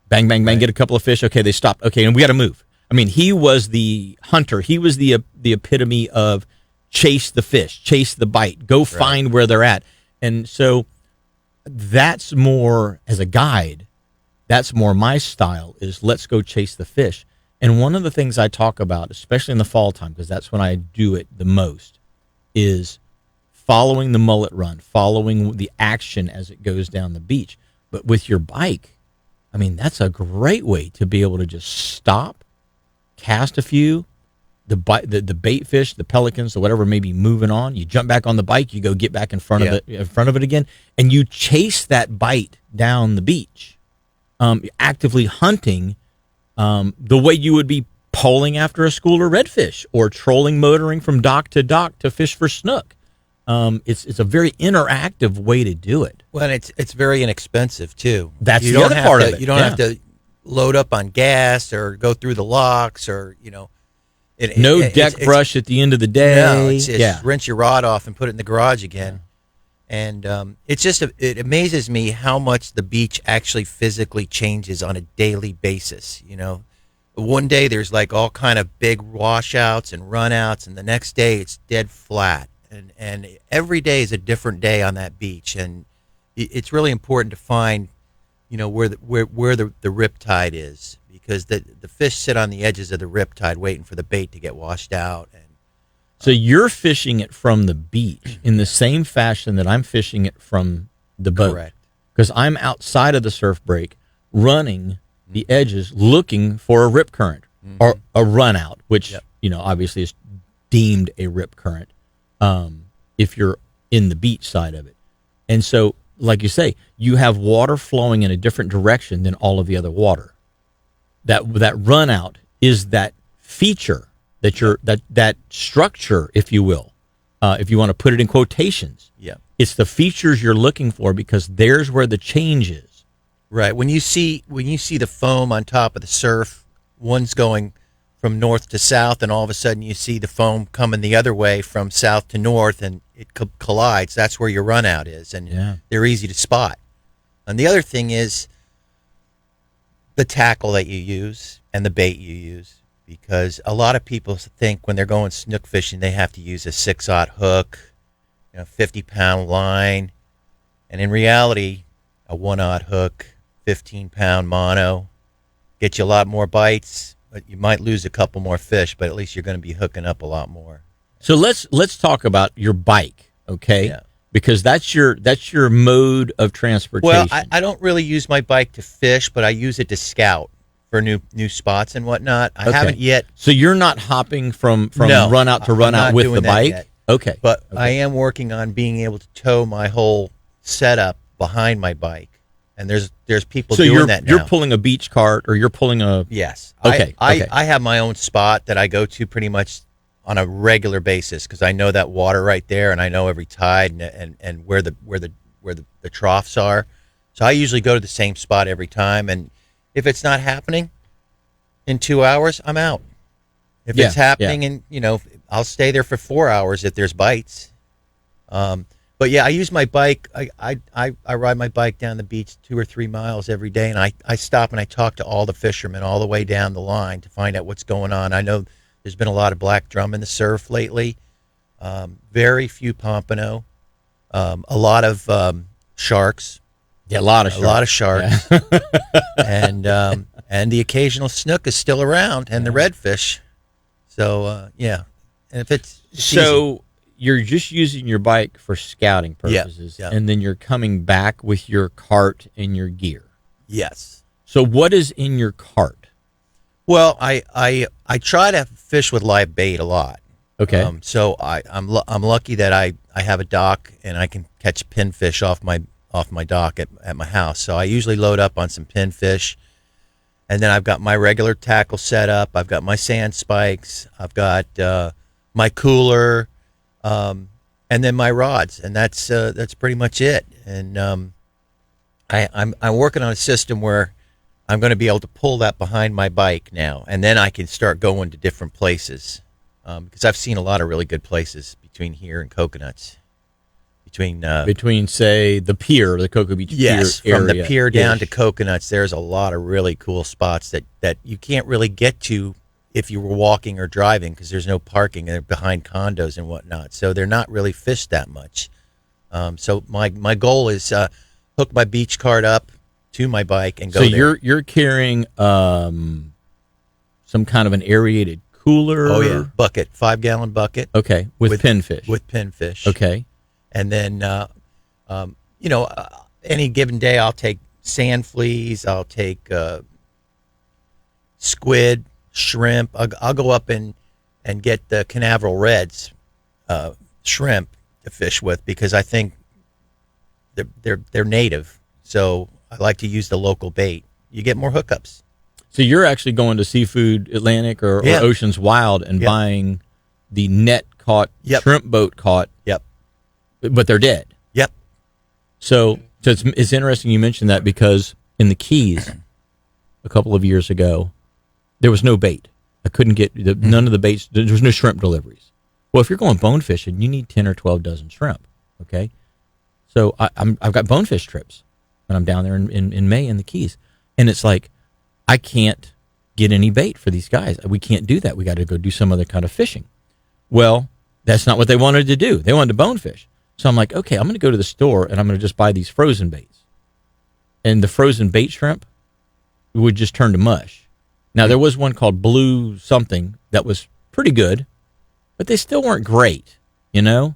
Bang, bang, bang, right. Get a couple of fish. Okay, they stopped. Okay, and we got to move. I mean, he was the hunter. He was the epitome of chase the fish, chase the bite, go find where they're at. And so that's more, as a guide, that's more my style, is let's go chase the fish. And one of the things I talk about, especially in the fall time, because that's when I do it the most, is following the mullet run, following the action as it goes down the beach. But with your bike, I mean, that's a great way to be able to just stop, cast a few, the bait fish, the pelicans, or whatever may be moving on. You jump back on the bike, you go get back in front of it again, and you chase that bite down the beach, actively hunting, the way you would be poling after a schooler redfish or trolling, motoring from dock to fish for snook. It's a very interactive way to do it. Well, it's very inexpensive too. That's you the don't other have part to, of it. You don't have to load up on gas or go through the locks or No deck brush at the end of the day. No, it's rinse your rod off and put it in the garage again. And it amazes me how much the beach actually physically changes on a daily basis. One day there's like all kind of big washouts and runouts, and the next day it's dead flat. And every day is a different day on that beach, and it's really important to find, where the riptide is, because the fish sit on the edges of the riptide waiting for the bait to get washed out. And so you're fishing it from the beach in the same fashion that I'm fishing it from the boat. Correct. Because I'm outside of the surf break, running the edges, looking for a rip current or a run out, which obviously is deemed a rip current if you're in the beach side of it. And so, like you say, you have water flowing in a different direction than all of the other water. That run out is that feature that structure, if you will, if you want to put it in quotations. Yeah, it's the features you're looking for, because there's where the change is. Right. When you see the foam on top of the surf, one's going from north to south, and all of a sudden you see the foam coming the other way from south to north, and it collides. That's where your run out is, and they're easy to spot. And the other thing is the tackle that you use and the bait you use, because a lot of people think when they're going snook fishing they have to use a 6/0 hook, 50-pound line, and in reality, a 1/0 hook, 15-pound mono, get you a lot more bites, but you might lose a couple more fish, but at least you're going to be hooking up a lot more. So let's talk about your bike, okay? Yeah. Because that's your mode of transportation. Well, I don't really use my bike to fish, but I use it to scout for new spots and whatnot. I haven't yet. So you're not hopping from No, run out to run I'm out not with doing the that bike? yet. Okay. But I am working on being able to tow my whole setup behind my bike. And there's people doing that now. You're pulling a beach cart, or you're pulling a... Yes. Okay. I have my own spot that I go to pretty much on a regular basis, because I know that water right there, and I know every tide and where the troughs are. So I usually go to the same spot every time, and if it's not happening in 2 hours, I'm out. If it's happening, and I'll stay there for 4 hours if there's bites. But yeah, I use my bike. I ride my bike down the beach 2 or 3 miles every day, and I stop and I talk to all the fishermen all the way down the line to find out what's going on. I know there's been a lot of black drum in the surf lately, very few pompano, a lot of sharks. Yeah, a lot of sharks, and the occasional snook is still around, and the redfish. So and if it's so. Easy. You're just using your bike for scouting purposes, and then you're coming back with your cart and your gear. Yes. So what is in your cart? Well, I try to fish with live bait a lot. Okay. So I'm lucky that I have a dock and I can catch pinfish off my dock at my house. So I usually load up on some pinfish, and then I've got my regular tackle set up. I've got my sand spikes. I've got my cooler. And then my rods, and that's pretty much it. And I'm working on a system where I'm going to be able to pull that behind my bike now, and then I can start going to different places, because I've seen a lot of really good places between here and Coconuts. Between say the pier, the Cocoa Beach pier from area. the pier down to Coconuts, there's a lot of really cool spots that you can't really get to if you were walking or driving, because there's no parking, and they're behind condos and whatnot, so they're not really fished that much. So my goal is hook my beach cart up to my bike and go. So you're carrying some kind of an aerated cooler. Oh yeah, bucket, 5-gallon bucket. Okay, with pinfish. With pinfish. Okay, and then any given day I'll take sand fleas, I'll take squid, shrimp. I'll go up and and get the Canaveral Reds shrimp to fish with, because I think they're native. So I like to use the local bait. You get more hookups. So you're actually going to Seafood Atlantic or Oceans Wild and buying the net caught shrimp boat caught. Yep. But they're dead. Yep. So it's interesting you mentioned that, because in the Keys a couple of years ago, there was no bait. I couldn't get none of the baits. There was no shrimp deliveries. Well, if you're going bone fishing, you need 10 or 12 dozen shrimp. Okay. So I've got bonefish trips, and I'm down there in May in the Keys, and it's like, I can't get any bait for these guys. We can't do that. We got to go do some other kind of fishing. Well, that's not what they wanted to do. They wanted to bonefish. So I'm like, okay, I'm going to go to the store and I'm going to just buy these frozen baits. And the frozen bait shrimp would just turn to mush. Now, there was one called Blue something that was pretty good, but they still weren't great, you know?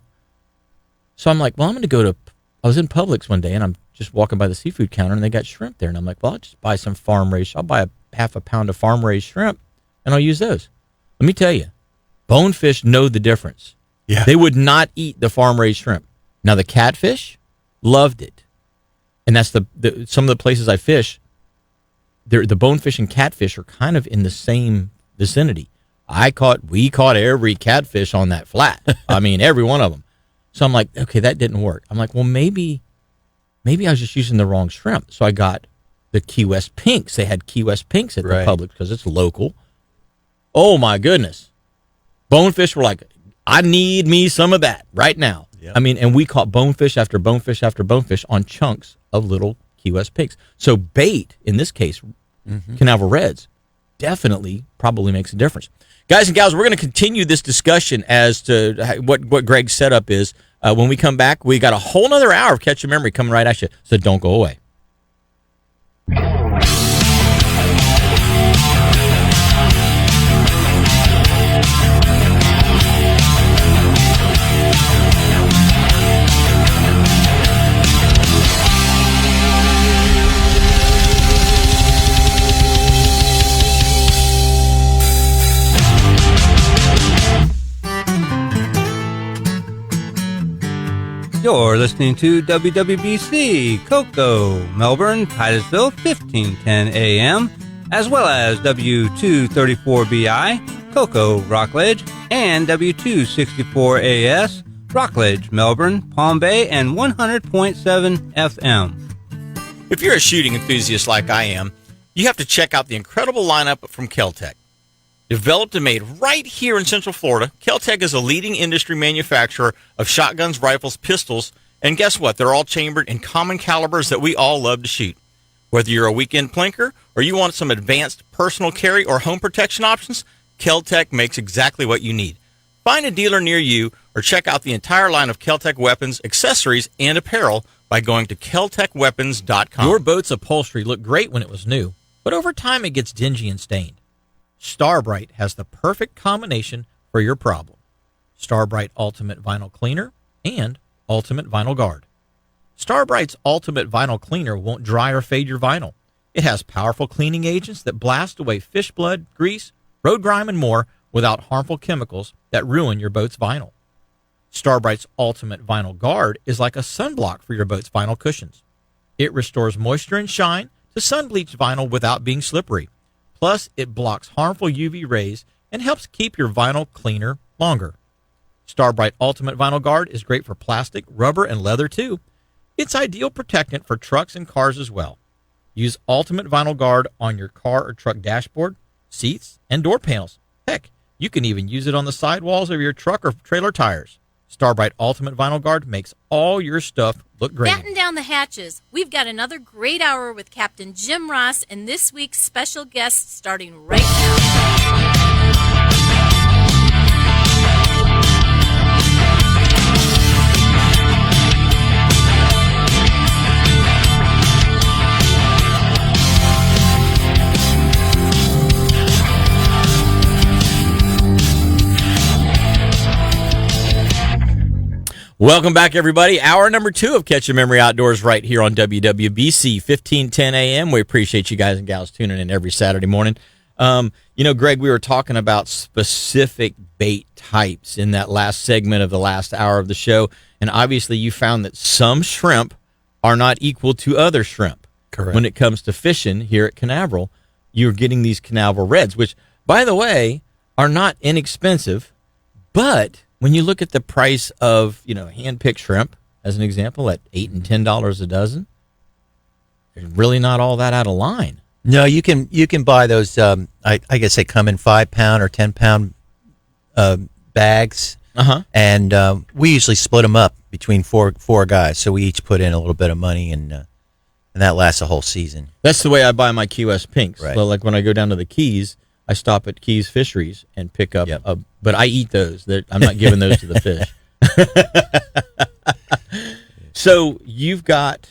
So I'm like, well, I'm going to go to, I was in Publix one day and I'm just walking by the seafood counter and they got shrimp there. And I'm like, well, I'll just buy some farm-raised. I'll buy a half a pound of farm-raised shrimp and I'll use those. Let me tell you, bonefish know the difference. Yeah. They would not eat the farm-raised shrimp. Now, the catfish loved it. And that's some of the places I fish, the bonefish and catfish are kind of in the same vicinity. We caught every catfish on that flat. I mean, every one of them. So I'm like, okay, that didn't work. I'm like, well, maybe I was just using the wrong shrimp. So I got the Key West Pinks. They had Key West Pinks at the Publix because it's local. Oh, my goodness. Bonefish were like, I need me some of that right now. Yep. I mean, and we caught bonefish after bonefish after bonefish on chunks of little Key West Pinks. So bait, in this case, Canaveral Reds, definitely probably makes a difference. Guys and gals, we're going to continue this discussion as to what Greg's setup is. When we come back, we got a whole nother hour of Catch Your Memory coming right at you, so don't go away. You're listening to WWBC, Cocoa, Melbourne, Titusville, 1510 AM, as well as W234BI, Cocoa, Rockledge, and W264AS, Rockledge, Melbourne, Palm Bay, and 100.7 FM. If you're a shooting enthusiast like I am, you have to check out the incredible lineup from Kel-Tec. Developed and made right here in Central Florida, Kel-Tec is a leading industry manufacturer of shotguns, rifles, pistols, and guess what? They're all chambered in common calibers that we all love to shoot. Whether you're a weekend plinker or you want some advanced personal carry or home protection options, Kel-Tec makes exactly what you need. Find a dealer near you or check out the entire line of Kel-Tec weapons, accessories, and apparel by going to keltecweapons.com. Your boat's upholstery looked great when it was new, but over time it gets dingy and stained. Starbright has the perfect combination for your problem. Starbright Ultimate Vinyl Cleaner and Ultimate Vinyl Guard. Starbright's Ultimate Vinyl Cleaner won't dry or fade your vinyl. It has powerful cleaning agents that blast away fish blood, grease, road grime, and more without harmful chemicals that ruin your boat's vinyl. Starbright's Ultimate Vinyl Guard is like a sunblock for your boat's vinyl cushions. It restores moisture and shine to sun-bleached vinyl without being slippery. Plus, it blocks harmful UV rays and helps keep your vinyl cleaner longer. Starbright Ultimate Vinyl Guard is great for plastic, rubber, and leather, too. It's ideal protectant for trucks and cars as well. Use Ultimate Vinyl Guard on your car or truck dashboard, seats, and door panels. Heck, you can even use it on the sidewalls of your truck or trailer tires. Starbright Ultimate Vinyl Guard makes all your stuff look great. Batten down the hatches. We've got another great hour with Captain Jim Ross and this week's special guest starting right now. Welcome back, everybody. Hour number 2 of Catch Your Memory Outdoors right here on WWBC 1510 AM. We appreciate you guys and gals tuning in every Saturday morning. Greg, we were talking about specific bait types in that last segment of the last hour of the show, and obviously you found that some shrimp are not equal to other shrimp. Correct. When it comes to fishing here at Canaveral, you're getting these Canaveral Reds, which, by the way, are not inexpensive, but when you look at the price of, hand-picked shrimp, as an example, at $8 and $10 a dozen, they're really not all that out of line. No, you can buy those. I guess they come in 5-pound or 10-pound bags, and we usually split them up between four guys. So we each put in a little bit of money, and that lasts a whole season. That's the way I buy my Key West pinks. Right. So, like when I go down to the Keys, I stop at Keys Fisheries and pick up. But I eat those. I'm not giving those to the fish. So you've got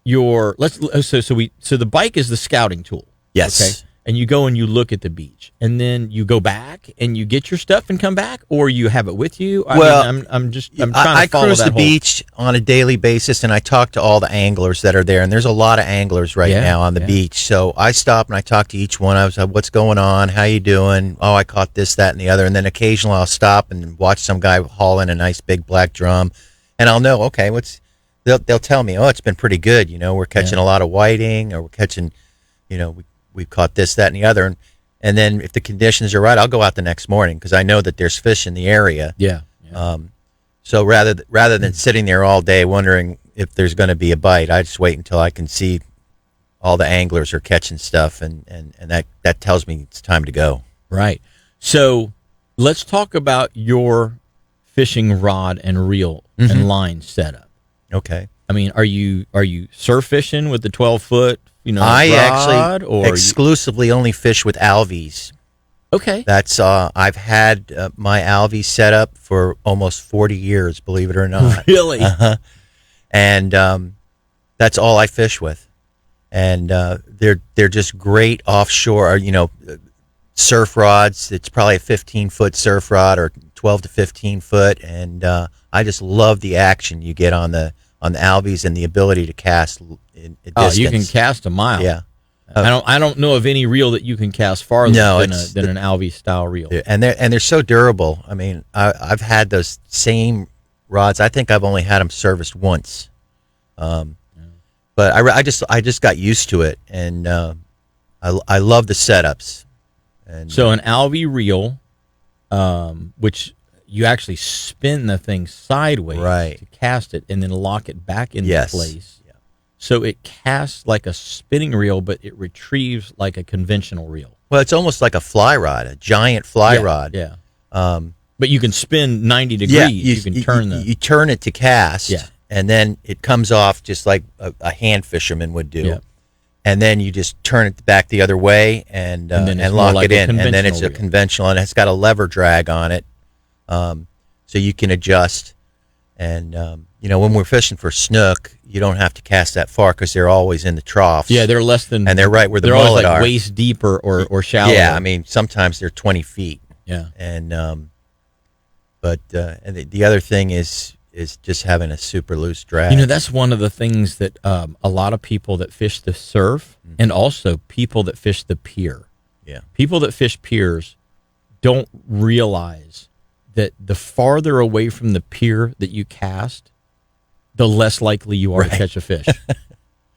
your so the bike is the scouting tool. Yes. Okay. And you go and you look at the beach, and then you go back and you get your stuff and come back, or you have it with you. I'm trying to I follow cruise that the whole beach on a daily basis, and I talk to all the anglers that are there. And there's a lot of anglers right now on the beach. So I stop and I talk to each one. I was like, "What's going on? How you doing? Oh, I caught this, that, and the other." And then occasionally I'll stop and watch some guy haul in a nice big black drum, and I'll know, okay, they'll tell me, "Oh, it's been pretty good. We're catching a lot of whiting, or we're catching, we've caught this, that, and the other." And then if the conditions are right, I'll go out the next morning because I know that there's fish in the area. Yeah. So rather than sitting there all day wondering if there's going to be a bite, I just wait until I can see all the anglers are catching stuff, and that tells me it's time to go. Right. So let's talk about your fishing rod and reel and line setup. Okay. I mean, are you surf fishing with the 12-foot? I rod, actually exclusively only fish with Alvies. Okay. That's I've had my Alvies set up for almost 40 years, believe it or not. Really? And that's all I fish with. And they're just great offshore, surf rods. It's probably a 15-foot surf rod or 12 to 15 foot, and I just love the action you get on the Alvies and the ability to cast in a distance. You can cast a mile. Yeah. I don't know of any reel that you can cast farther than an Alvy style reel. And they're so durable. I mean, I've had those same rods. I think I've only had them serviced once. But I just got used to it, and I love the setups. And so an Alvy reel, which you actually spin the thing sideways to cast it, and then lock it back into place. Yeah. So it casts like a spinning reel, but it retrieves like a conventional reel. Well, it's almost like a fly rod, a giant fly rod. Yeah. But you can spin 90 degrees. Yeah, you can turn you turn it to cast. Yeah. And then it comes off just like a hand fisherman would do. Yeah. And then you just turn it back the other way and lock it in. And then it's a conventional, and it's got a lever drag on it. So you can adjust. And, when we're fishing for snook, you don't have to cast that far because they're always in the troughs. Yeah, they're less than... And they're right where the mullet always like are. Waist deep or shallow. Yeah, I mean, sometimes they're 20 feet. Yeah. And, and the other thing is just having a super loose drag. That's one of the things that a lot of people that fish the surf and also people that fish the pier. Yeah. People that fish piers don't realize that the farther away from the pier that you cast, the less likely you are to catch a fish.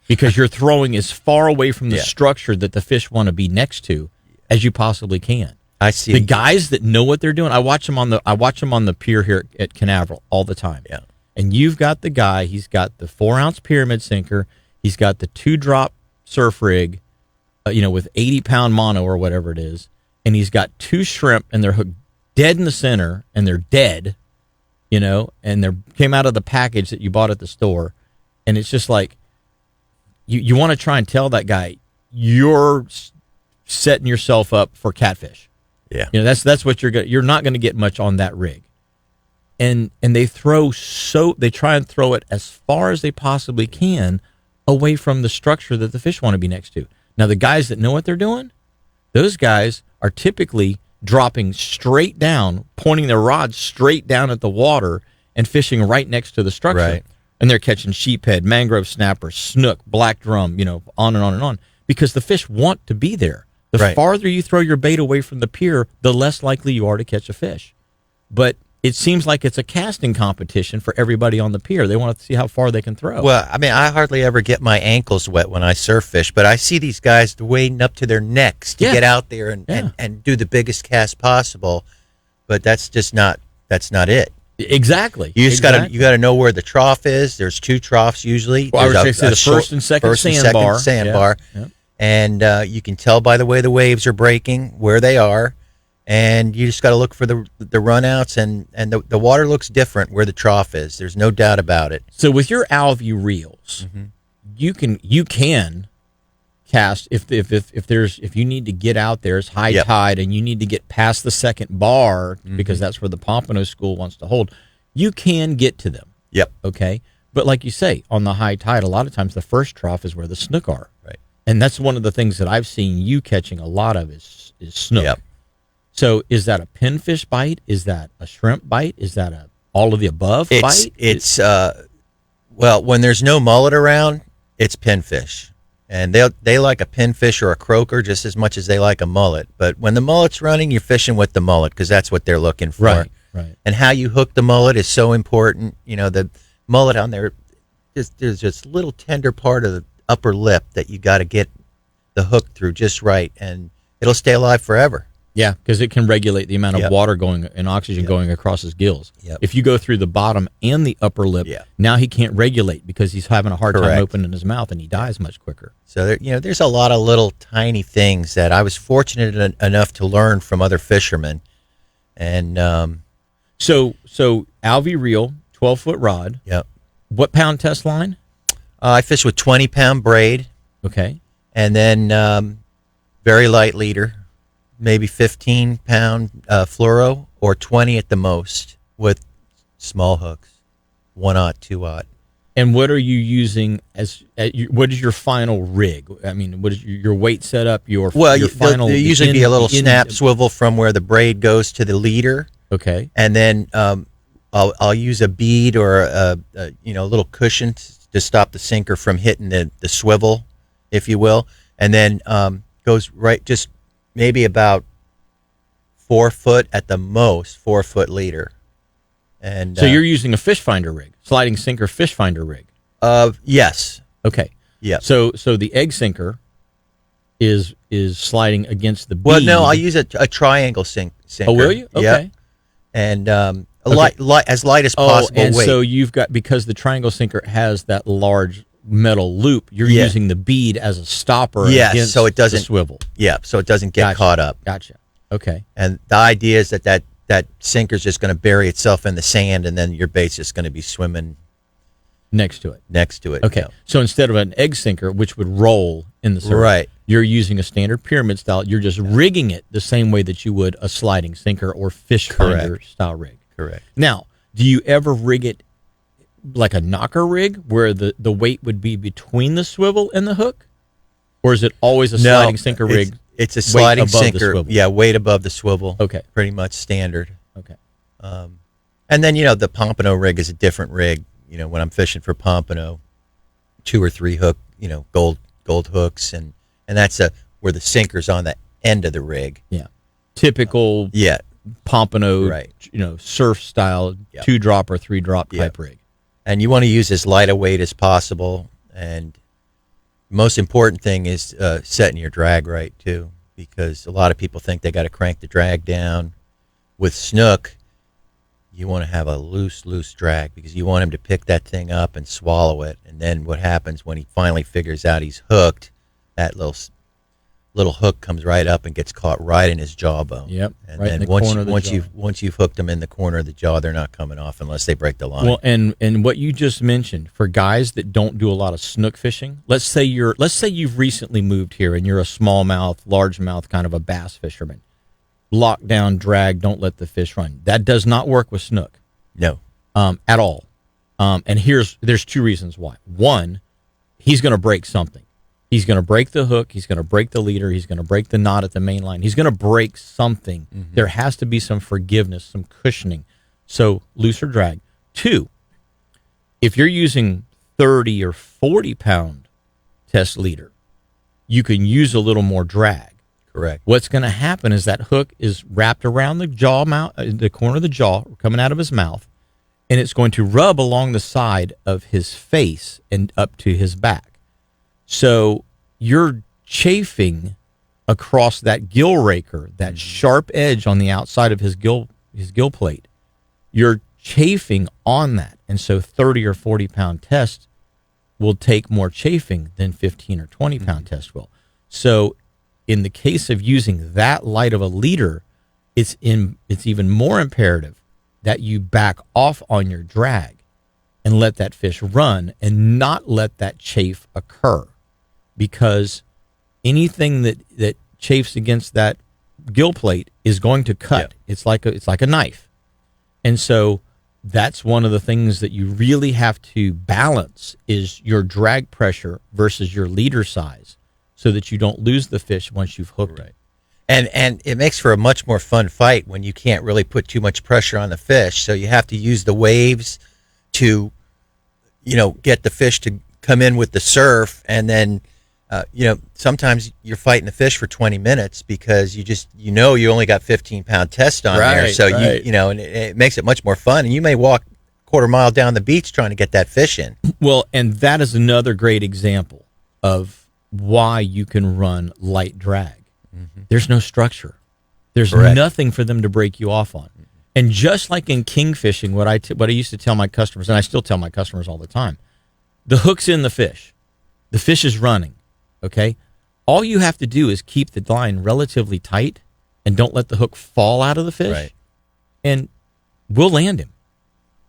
Because you're throwing as far away from the structure that the fish want to be next to as you possibly can. I see. The guys that know what they're doing, I watch them on the pier here at Canaveral all the time. Yeah. And you've got the guy, he's got the 4-ounce pyramid sinker, he's got the 2-drop surf rig, with 80-pound mono or whatever it is, and he's got 2 shrimp, and they're hooked dead in the center, and they're dead, and they came out of the package that you bought at the store, and it's just like, you want to try and tell that guy, you're setting yourself up for catfish. Yeah. That's what you're not going to get much on that rig. And they try and throw it as far as they possibly can away from the structure that the fish want to be next to. Now, the guys that know what they're doing, those guys are typically dropping straight down, pointing their rod straight down at the water and fishing right next to the structure. Right. And they're catching sheephead, mangrove snapper, snook, black drum, on and on and on, because the fish want to be there. The Right. farther you throw your bait away from the pier, the less likely you are to catch a fish. But it seems like it's a casting competition for everybody on the pier. They want to see how far they can throw. Well, I mean, I hardly ever get my ankles wet when I surf fish, but I see these guys wading up to their necks to Yeah. get out there and, Yeah. and do the biggest cast possible. But that's not it. Exactly. You just gotta know where the trough is. There's 2 troughs usually. Well, I would There's say the first and second sandbar. sandbar. Yeah. And you can tell by the way the waves are breaking where they are, and you just got to look for the runouts, and the water looks different where the trough is. There's no doubt about it. So with your Alvy reels, you can cast if you need to get out there, it's high Yep. tide, and you need to get past the second bar because that's where the Pompano School wants to hold. You can get to them. Yep. Okay. But like you say, on the high tide, a lot of times the first trough is where the snook are. Right. And that's one of the things that I've seen you catching a lot of is snook. Yep. So is that a pinfish bite? Is that a shrimp bite? Is that a all of the above bite? It's well, when there's no mullet around, it's pinfish. And they like a pinfish or a croaker just as much as they like a mullet. But when the mullet's running, you're fishing with the mullet because that's what they're looking for. Right, right. And how you hook the mullet is so important. You know, the mullet on there, there's just a little tender part of the upper lip that you got to get the hook through just right, and it'll stay alive forever. Yeah, because it can regulate the amount of Yep. water going and oxygen going across his gills. Yep. If you go through the bottom and the upper lip, Yeah. now he can't regulate because he's having a hard time Correct. opening his mouth and he dies much quicker. So there's a lot of little tiny things that I was fortunate enough to learn from other fishermen, and So Alvy reel, 12-foot rod. yep. What pound test line? I fish with 20-pound braid, Okay. and then very light leader, maybe 15-pound fluoro, or 20 at the most with small hooks, 1/0, 2/0. And what are you using what is your final rig? I mean, what is your weight setup? Your final. There'll usually be a little snap swivel from where the braid goes to the leader, Okay. and then I'll use a bead or a little cushion to stop the sinker from hitting the swivel, if you will, and then goes right just maybe about 4 foot at the most, 4 foot leader. And So you're using a fish finder rig, sliding sinker fish finder rig. yes, Okay. yeah. So the egg sinker is sliding against the bead. Well, no, I'll use a triangle sinker. Oh, will you? Okay. Yep. And light as light as Oh, possible and weight. so you've got, because the triangle sinker has that large metal loop, you're Yeah. using the bead as a stopper Yes, against so it doesn't the swivel. Yeah, so it doesn't get Gotcha. caught up. Gotcha. Okay. And the idea is that sinker's just going to bury itself in the sand, and then your bait's just going to be swimming Next to it. next to it. Okay. So instead of an egg sinker, which would roll in the surf, Right. you're using a standard pyramid style. You're just rigging it the same way that you would a sliding sinker or fish finder Correct. style rig. Correct. Now, do you ever rig it like a knocker rig where the weight would be between the swivel and the hook? Or is it always a sliding sinker rig? It's a weight sliding above the sinker. swivel? Yeah, weight above the swivel. Okay. Pretty much standard. Okay. And then, the pompano rig is a different rig. When I'm fishing for pompano, 2 or 3 hook, gold hooks, and that's where the sinker's on the end of the rig. Yeah. Typical Yeah. pompano, Right. surf style, Yep. 2-drop or 3-drop Yep. type rig. And you want to use as light a weight as possible. And most important thing is setting your drag right, too, because a lot of people think they got to crank the drag down. With snook, you want to have a loose drag because you want him to pick that thing up and swallow it. And then what happens when he finally figures out he's hooked, that little hook comes right up and gets caught right in his jawbone. Yep, And right in then the corner of the jaw. once you've hooked them in the corner of the jaw, they're not coming off unless they break the line. Well, and what you just mentioned, for guys that don't do a lot of snook fishing, let's say you've recently moved here and you're a smallmouth, largemouth kind of a bass fisherman. Lock down, drag, don't let the fish run. That does not work with snook no. at all. And there's 2 reasons why. One, he's going to break something. He's going to break the hook. He's going to break the leader. He's going to break the knot at the main line. He's going to break something. Mm-hmm. There has to be some forgiveness, some cushioning. So looser drag. 2, if you're using 30 or 40 pound test leader, you can use a little more drag. Correct. What's going to happen is that hook is wrapped around the jaw mouth, the corner of the jaw coming out of his mouth, and it's going to rub along the side of his face and up to his back. So you're chafing across that gill raker, that sharp edge on the outside of his gill plate. You're chafing on that. And so 30 or 40 pound test will take more chafing than 15 or 20 pound test will. So in the case of using that light of a leader, it's even more imperative that you back off on your drag and let that fish run and not let that chafe occur, because anything that chafes against that gill plate is going to cut. Yeah. It's like a knife. And so that's one of the things that you really have to balance is your drag pressure versus your leader size, so that you don't lose the fish once you've hooked it. And it makes for a much more fun fight when you can't really put too much pressure on the fish. So you have to use the waves to, get the fish to come in with the surf. And then, sometimes you're fighting the fish for 20 minutes because you only got 15-pound test on there. So, and it makes it much more fun. And you may walk a quarter mile down the beach trying to get that fish in. Well, and that is another great example of why you can run light drag. Mm-hmm. There's no structure. There's nothing for them to break you off on. And just like in kingfishing, what I used to tell my customers, and I still tell my customers all the time, the hook's in the fish. The fish is running, okay? All you have to do is keep the line relatively tight and don't let the hook fall out of the fish, and we'll land him.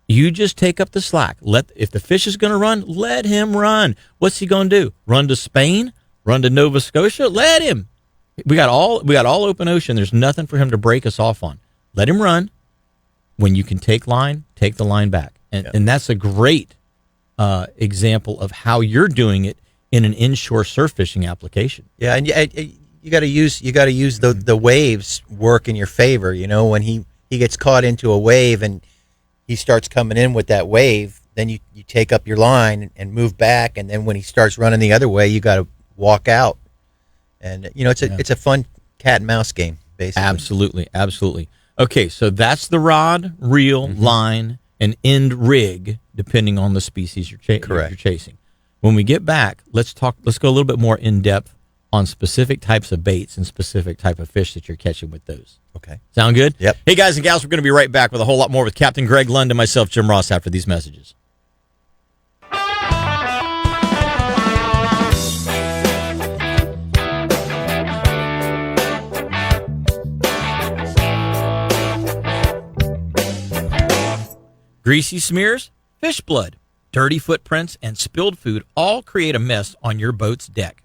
You just take up the slack. If the fish is going to run, let him run. What's he going to do? Run to Spain? Run to Nova Scotia? Let him. We got all open ocean. There's nothing for him to break us off on. Let him run. When you can take the line back. And that's a great example of how you're doing it in an inshore surf fishing application. Yeah, and you got to use the waves work in your favor. When he gets caught into a wave and he starts coming in with that wave, then you take up your line and move back, and then when he starts running the other way, you got to walk out. And it's a fun cat and mouse game, basically. Absolutely. Okay, so that's the rod, reel, line, and end rig, depending on the species you're chasing. When we get back, let's go a little bit more in depth on specific types of baits and specific type of fish that you're catching with those. Okay. Sound good? Yep. Hey, guys and gals, we're going to be right back with a whole lot more with Captain Greg Lund and myself, Jim Ross, after these messages. Greasy smears, fish blood, dirty footprints, and spilled food all create a mess on your boat's deck.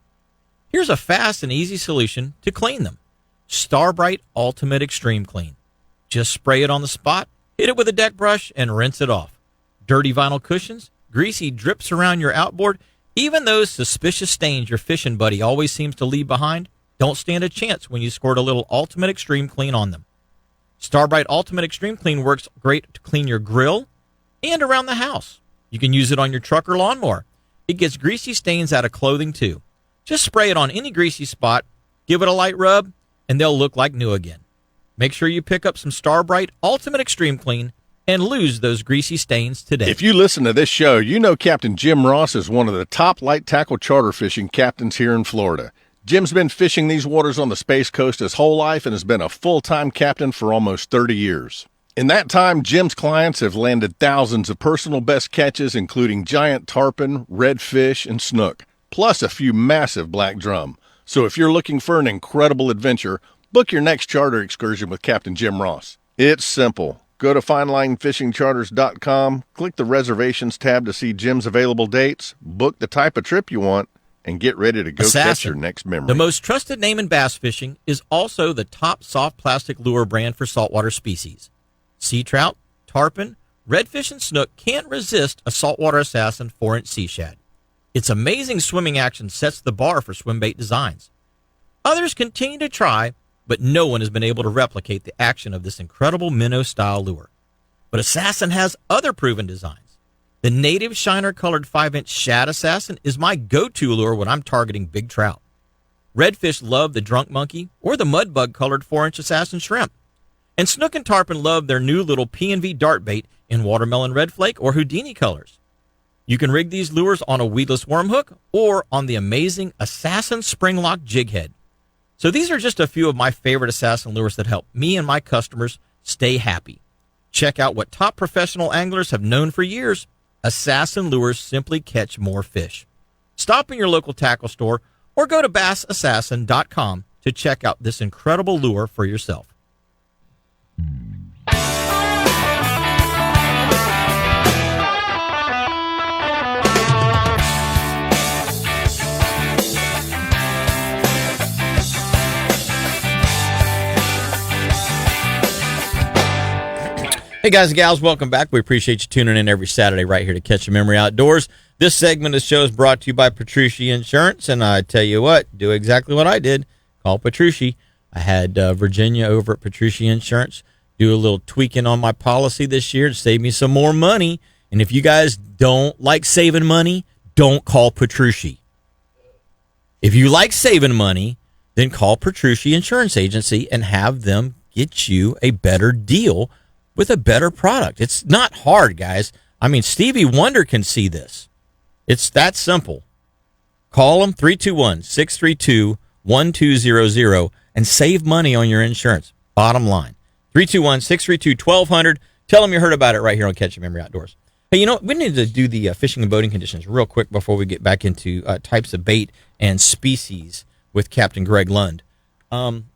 Here's a fast and easy solution to clean them. Starbright Ultimate Extreme Clean. Just spray it on the spot, hit it with a deck brush, and rinse it off. Dirty vinyl cushions, greasy drips around your outboard, even those suspicious stains your fishing buddy always seems to leave behind, don't stand a chance when you squirt a little Ultimate Extreme Clean on them. Starbright Ultimate Extreme Clean works great to clean your grill and around the house. You can use it on your truck or lawnmower. It gets greasy stains out of clothing too. Just spray it on any greasy spot, give it a light rub, and they'll look like new again. Make sure you pick up some Starbright Ultimate Extreme Clean and lose those greasy stains today. If you listen to this show, you know Captain Jim Ross is one of the top light tackle charter fishing captains here in Florida. Jim's been fishing these waters on the Space Coast his whole life and has been a full-time captain for almost 30 years. In that time, Jim's clients have landed thousands of personal best catches, including giant tarpon, redfish, and snook, plus a few massive black drum. So if you're looking for an incredible adventure, book your next charter excursion with Captain Jim Ross. It's simple. Go to finelinefishingcharters.com, click the reservations tab to see Jim's available dates, book the type of trip you want, and get ready to go catch your next memory. The most trusted name in bass fishing is also the top soft plastic lure brand for saltwater species. Sea trout, tarpon, redfish, and snook can't resist a saltwater assassin 4-inch sea shad. Its amazing swimming action sets the bar for swim bait designs. Others continue to try, but no one has been able to replicate the action of this incredible minnow-style lure. But Assassin has other proven designs. The native shiner-colored 5-inch shad assassin is my go-to lure when I'm targeting big trout. Redfish love the drunk monkey or the mud bug colored 4-inch assassin shrimp. And snook and tarpon love their new little P&V dart bait in watermelon red flake or Houdini colors. You can rig these lures on a weedless worm hook or on the amazing Assassin Spring Lock jig head. So these are just a few of my favorite Assassin lures that help me and my customers stay happy. Check out what top professional anglers have known for years. Assassin lures simply catch more fish. Stop in your local tackle store or go to bassassassin.com to check out this incredible lure for yourself. Hey guys and gals, welcome back. We appreciate you tuning in every Saturday right here to Catch a Memory Outdoors. This segment of the show is brought to you by Petrucci Insurance, and I tell you what, do exactly what I did. Call Petrucci. I had Virginia over at Petrucci Insurance do a little tweaking on my policy this year to save me some more money. And if you guys don't like saving money, don't call Petrucci. If you like saving money, then call Petrucci Insurance Agency and have them get you a better deal with a better product. It's not hard, guys. I mean, Stevie Wonder can see this. It's that simple. Call them 321-632-1200 and save money on your insurance. Bottom line. 321-632-1200. Tell them you heard about it right here on Catch a Memory Outdoors. Hey, you know, we need to do the fishing and boating conditions real quick before we get back into types of bait and species with Captain Greg Lund.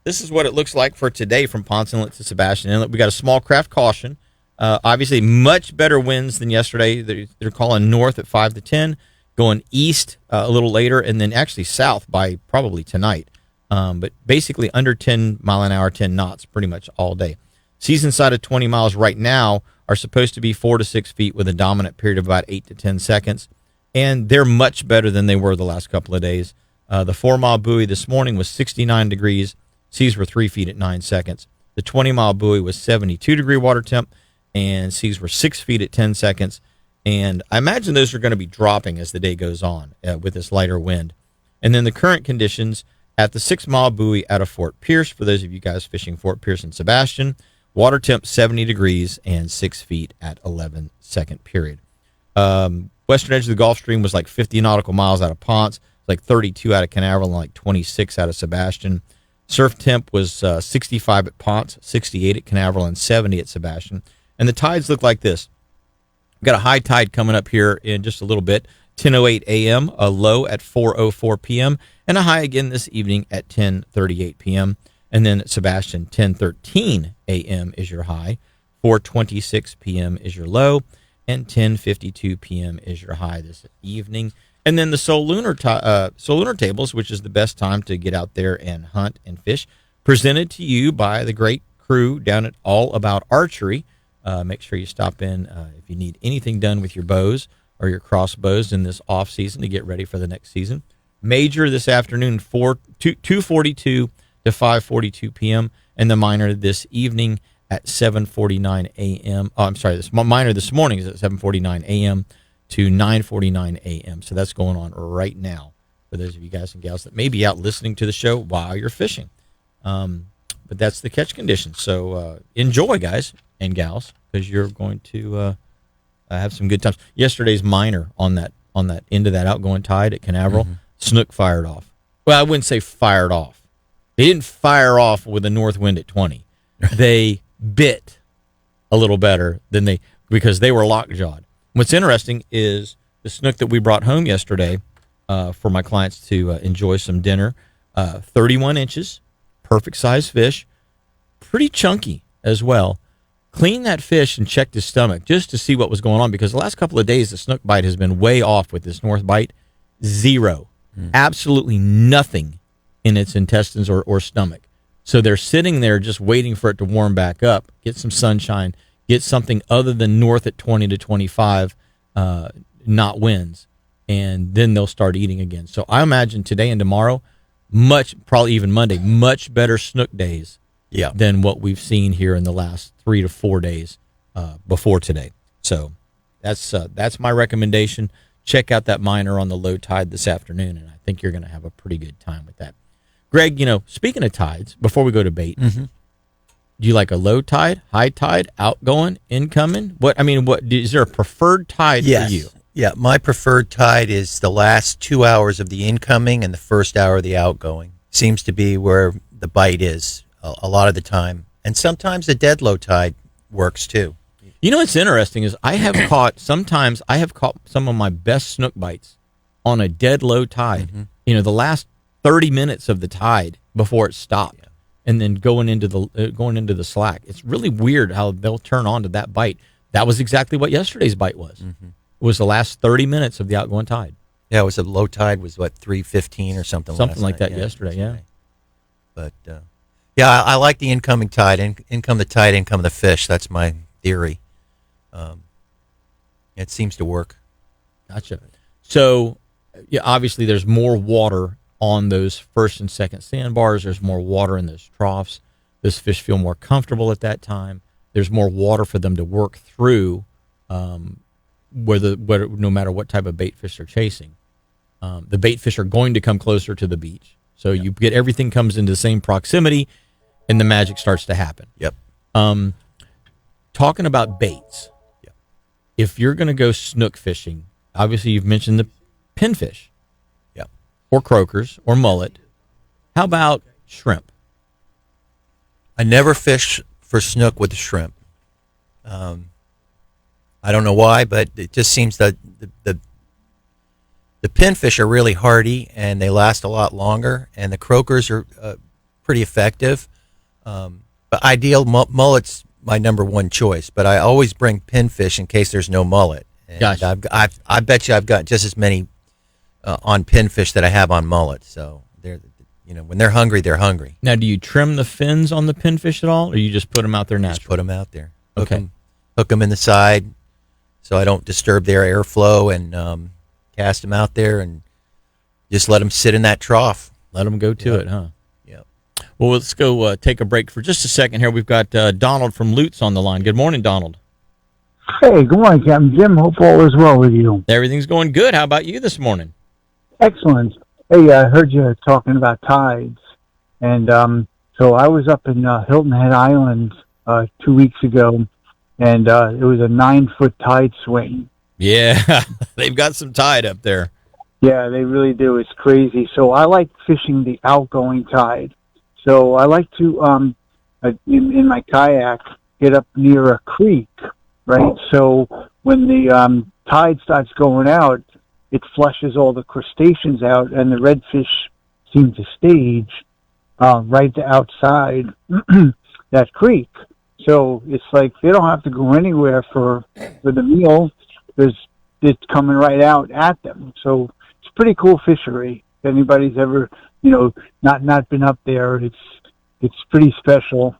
This is what it looks like for today from Ponce Inlet to Sebastian Inlet. We got a small craft caution. Obviously, much better winds than yesterday. They're calling north at 5 to 10, going east a little later, and then actually south by probably tonight. But basically under 10 mile an hour, 10 knots pretty much all day. Seas inside of 20 miles right now are supposed to be 4 to 6 feet with a dominant period of about 8 to 10 seconds. And they're much better than they were the last couple of days. The 4-mile buoy this morning was 69 degrees. Seas were 3 feet at 9 seconds. The 20-mile buoy was 72-degree water temp, and seas were 6 feet at 10 seconds. And I imagine those are going to be dropping as the day goes on with this lighter wind. And then the current conditions at the 6-mile buoy out of Fort Pierce, for those of you guys fishing Fort Pierce and Sebastian, water temp 70 degrees and 6 feet at 11-second period. Western edge of the Gulf Stream was like 50 nautical miles out of Ponce, like 32 out of Canaveral, and like 26 out of Sebastian. Surf temp was 65 at Ponce, 68 at Canaveral, and 70 at Sebastian. And the tides look like this. We've got a high tide coming up here in just a little bit, 10:08 a.m., a low at 4:04 p.m., and a high again this evening at 10:38 p.m. And then at Sebastian, 10:13 a.m. is your high, 4:26 p.m. is your low, and 10:52 p.m. is your high this evening. And then the solar lunar tables, which is the best time to get out there and hunt and fish, presented to you by the great crew down at All About Archery. Make sure you stop in if you need anything done with your bows or your crossbows in this off season to get ready for the next season. Major this afternoon, 2:42 to 5:42 p.m., and the minor this evening at 7:49 a.m. Oh, I'm sorry, this minor this morning is at 7:49 a.m. to 9:49 a.m. So that's going on right now for those of you guys and gals that may be out listening to the show while you're fishing. But that's the catch conditions. So enjoy, guys and gals, because you're going to have some good times. Yesterday's minor on that end of that outgoing tide at Canaveral, snook fired off. Well, I wouldn't say fired off. They didn't fire off with a north wind at 20. They bit a little better than because they were lockjawed. What's interesting is the snook that we brought home yesterday for my clients to enjoy some dinner, 31 inches, perfect size fish, pretty chunky as well. Cleaned that fish and checked his stomach just to see what was going on, because the last couple of days the snook bite has been way off with this north bite. Zero. Absolutely nothing in its intestines or stomach. So they're sitting there just waiting for it to warm back up, get some sunshine, get something other than north at 20 to 25 knot winds, and then they'll start eating again. So I imagine today and tomorrow, probably even Monday, much better snook days than what we've seen here in the last 3 to 4 days before today. So that's my recommendation. Check out that minor on the low tide this afternoon, and I think you're going to have a pretty good time with that. Greg, speaking of tides, before we go to bait, Mm-hmm. do you like a low tide, high tide, outgoing, incoming? What is there a preferred tide for you? Yeah, my preferred tide is the last 2 hours of the incoming and the first hour of the outgoing. Seems to be where the bite is a lot of the time. And sometimes the dead low tide works too. What's interesting is I have caught some of my best snook bites on a dead low tide. Mm-hmm. The last 30 minutes of the tide before it stopped, and then going into the slack. It's really weird how they'll turn on to that bite. That was exactly what yesterday's bite was. Mm-hmm. It was the last 30 minutes of the outgoing tide. Yeah, it was a low tide was 3:15 or something. Something like last that night. yesterday. Yeah. But I like the incoming tide. In come the tide, in come the fish. That's my theory. It seems to work. Gotcha. So, obviously there's more water on those first and second sandbars. There's more water in those troughs. Those fish feel more comfortable at that time. There's more water for them to work through, no matter what type of bait fish they're chasing. The bait fish are going to come closer to the beach. So you get everything comes into the same proximity, and the magic starts to happen. Yep. Talking about baits, if you're going to go snook fishing, obviously you've mentioned the pinfish, or croakers, or mullet. How about shrimp? I never fish for snook with the shrimp. I don't know why, but it just seems that the pinfish are really hardy and they last a lot longer, and the croakers are pretty effective. But ideal mullet's my number one choice, but I always bring pinfish in case there's no mullet. And Gotcha. I bet you I've got just as many on pinfish that I have on mullet. So they're, when they're hungry, they're hungry. Now, do you trim the fins on the pinfish at all, or you just put them out there naturally? Just put them out there. Okay. Hook them in the side so I don't disturb their airflow, and cast them out there and just let them sit in that trough. Let them go to it, huh? Yep. Well, let's go take a break for just a second here. We've got Donald from Lutz on the line. Good morning, Donald. Hey, good morning, Captain Jim. Hope all is well with you. Everything's going good. How about you this morning? Excellent. Hey, I heard you talking about tides, and so I was up in Hilton Head Island 2 weeks ago, and it was a 9-foot tide swing. Yeah, they've got some tide up there. Yeah, they really do. It's crazy. So I like fishing the outgoing tide. So I like to, in my kayak, get up near a creek, right? So when the tide starts going out, it flushes all the crustaceans out, and the redfish seem to stage right outside that creek. So it's like they don't have to go anywhere for the meal. It's coming right out at them. So it's pretty cool fishery. If anybody's ever, not been up there, it's pretty special.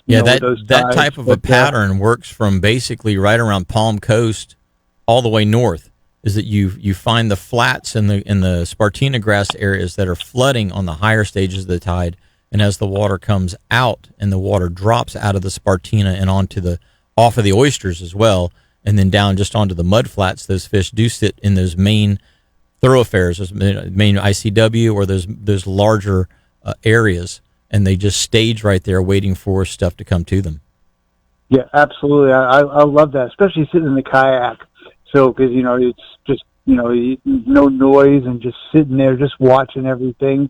Yeah, that type of a pattern works from basically right around Palm Coast all the way north. Is that you find the flats in the Spartina grass areas that are flooding on the higher stages of the tide, and as the water comes out and the water drops out of the Spartina and off of the oysters as well, and then down just onto the mud flats, those fish do sit in those main thoroughfares, those main ICW, or those larger areas, and they just stage right there waiting for stuff to come to them. Yeah, absolutely. I love that, especially sitting in the kayak. So, because, it's just, no noise and just sitting there, just watching everything.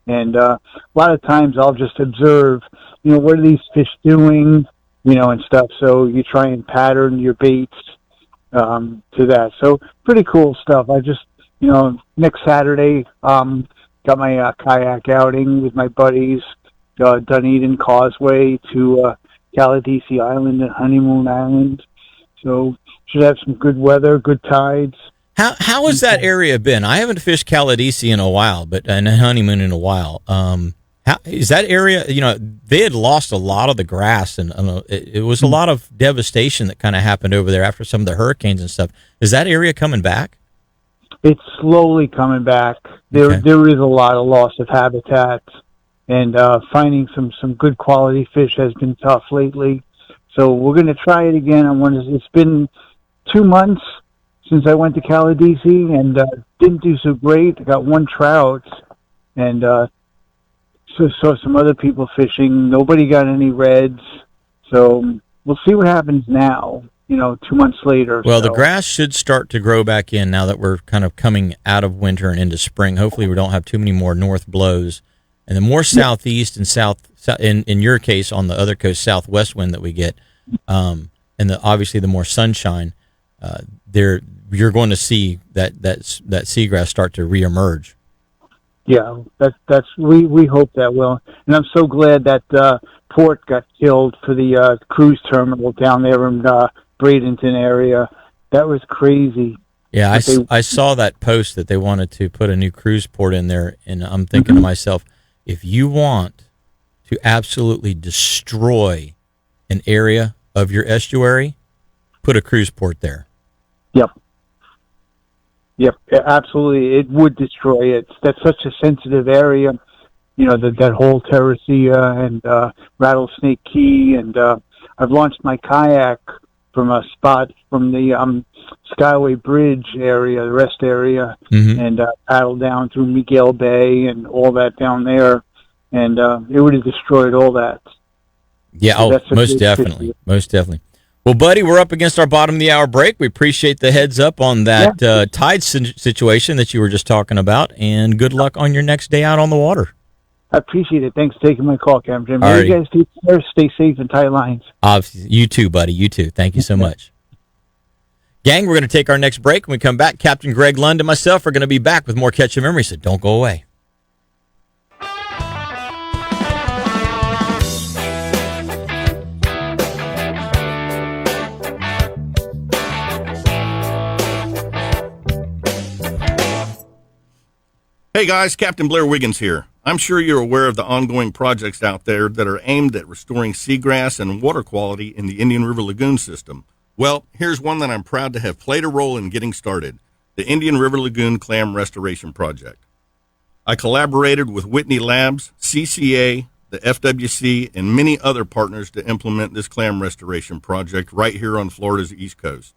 And a lot of times I'll just observe, what are these fish doing, and stuff. So you try and pattern your baits to that. So pretty cool stuff. I just, next Saturday, got my kayak outing with my buddies, Dunedin Causeway to Caladesi Island and Honeymoon Island. So should have some good weather, good tides. How has that area been? I haven't fished Caladesi in a while, and Honeymoon in a while. How is that area? They had lost a lot of the grass, and it was a lot of devastation that kind of happened over there after some of the hurricanes and stuff. Is that area coming back? It's slowly coming back. There is a lot of loss of habitat, and finding some good quality fish has been tough lately. So we're going to try it again. It's been 2 months since I went to Caladesi and didn't do so great. I got one trout, and saw some other people fishing. Nobody got any reds. So we'll see what happens now, 2 months later. Well, the grass should start to grow back in now that we're kind of coming out of winter and into spring. Hopefully we don't have too many more north blows. And the more southeast and in your case, on the other coast, southwest wind that we get, and obviously the more sunshine, you're going to see that seagrass start to reemerge. Yeah, we hope that will. And I'm so glad that port got killed for the cruise terminal down there in Bradenton area. That was crazy. Yeah, I saw that post that they wanted to put a new cruise port in there, and I'm thinking to myself, if you want to absolutely destroy an area of your estuary, put a cruise port there. Yep, absolutely. It would destroy it. That's such a sensitive area, that whole Terracea and Rattlesnake Key. And I've launched my kayak from a spot from the Skyway Bridge area, the rest area, and paddled down through Miguel Bay and all that down there. And it would have destroyed all that. Yeah, So most definitely. Most definitely. Well, buddy, we're up against our bottom of the hour break. We appreciate the heads up on that tide situation that you were just talking about, and good luck on your next day out on the water. I appreciate it. Thanks for taking my call, Captain. All right. You guys take care. Stay safe and tight lines. You too, buddy. You too. Thank you so much. Gang, we're going to take our next break. When we come back, Captain Greg Lund and myself are going to be back with more Catch Your Memory, so don't go away. Hey guys, Captain Blair Wiggins here. I'm sure you're aware of the ongoing projects out there that are aimed at restoring seagrass and water quality in the Indian River Lagoon system. Well, here's one that I'm proud to have played a role in getting started, the Indian River Lagoon Clam Restoration Project. I collaborated with Whitney Labs, CCA, the FWC, and many other partners to implement this clam restoration project right here on Florida's East Coast.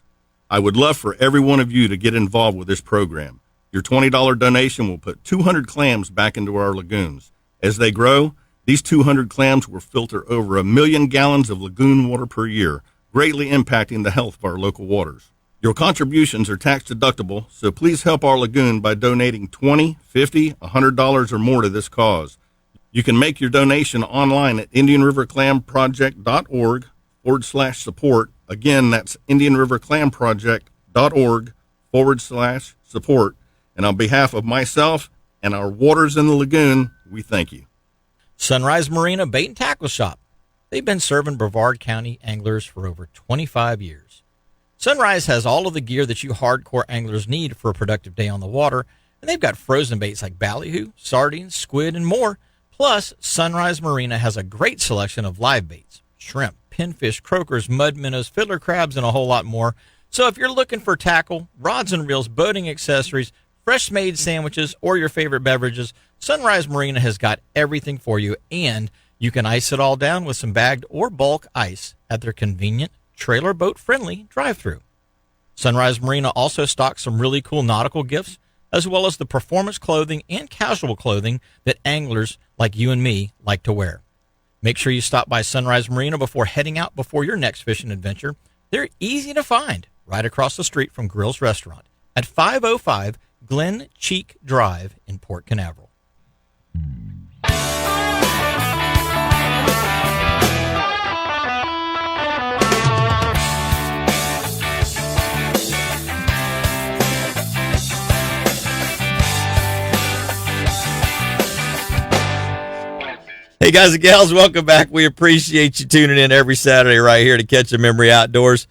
I would love for every one of you to get involved with this program. Your $20 donation will put 200 clams back into our lagoons. As they grow, these 200 clams will filter over 1 million gallons of lagoon water per year, greatly impacting the health of our local waters. Your contributions are tax deductible, so please help our lagoon by donating $20, $50, $100 or more to this cause. You can make your donation online at IndianRiverClamProject.org/support. Again, that's IndianRiverClamProject.org/support. And on behalf of myself and our waters in the lagoon, we thank you. Sunrise Marina Bait and Tackle Shop. They've been serving Brevard County anglers for over 25 years. Sunrise has all of the gear that you hardcore anglers need for a productive day on the water, and they've got frozen baits like ballyhoo, sardines, squid, and more. Plus, Sunrise Marina has a great selection of live baits, shrimp, pinfish, croakers, mud minnows, fiddler crabs, and a whole lot more. So if you're looking for tackle, rods and reels, boating accessories, fresh-made sandwiches, or your favorite beverages, Sunrise Marina has got everything for you, and you can ice it all down with some bagged or bulk ice at their convenient, trailer boat-friendly drive-thru. Sunrise Marina also stocks some really cool nautical gifts, as well as the performance clothing and casual clothing that anglers like you and me like to wear. Make sure you stop by Sunrise Marina before heading out before your next fishing adventure. They're easy to find right across the street from Grill's Restaurant at 505 Glen Cheek Drive in Port Canaveral. Hey guys and gals, welcome back. We appreciate you tuning in every Saturday right here to Catch a Memory Outdoors.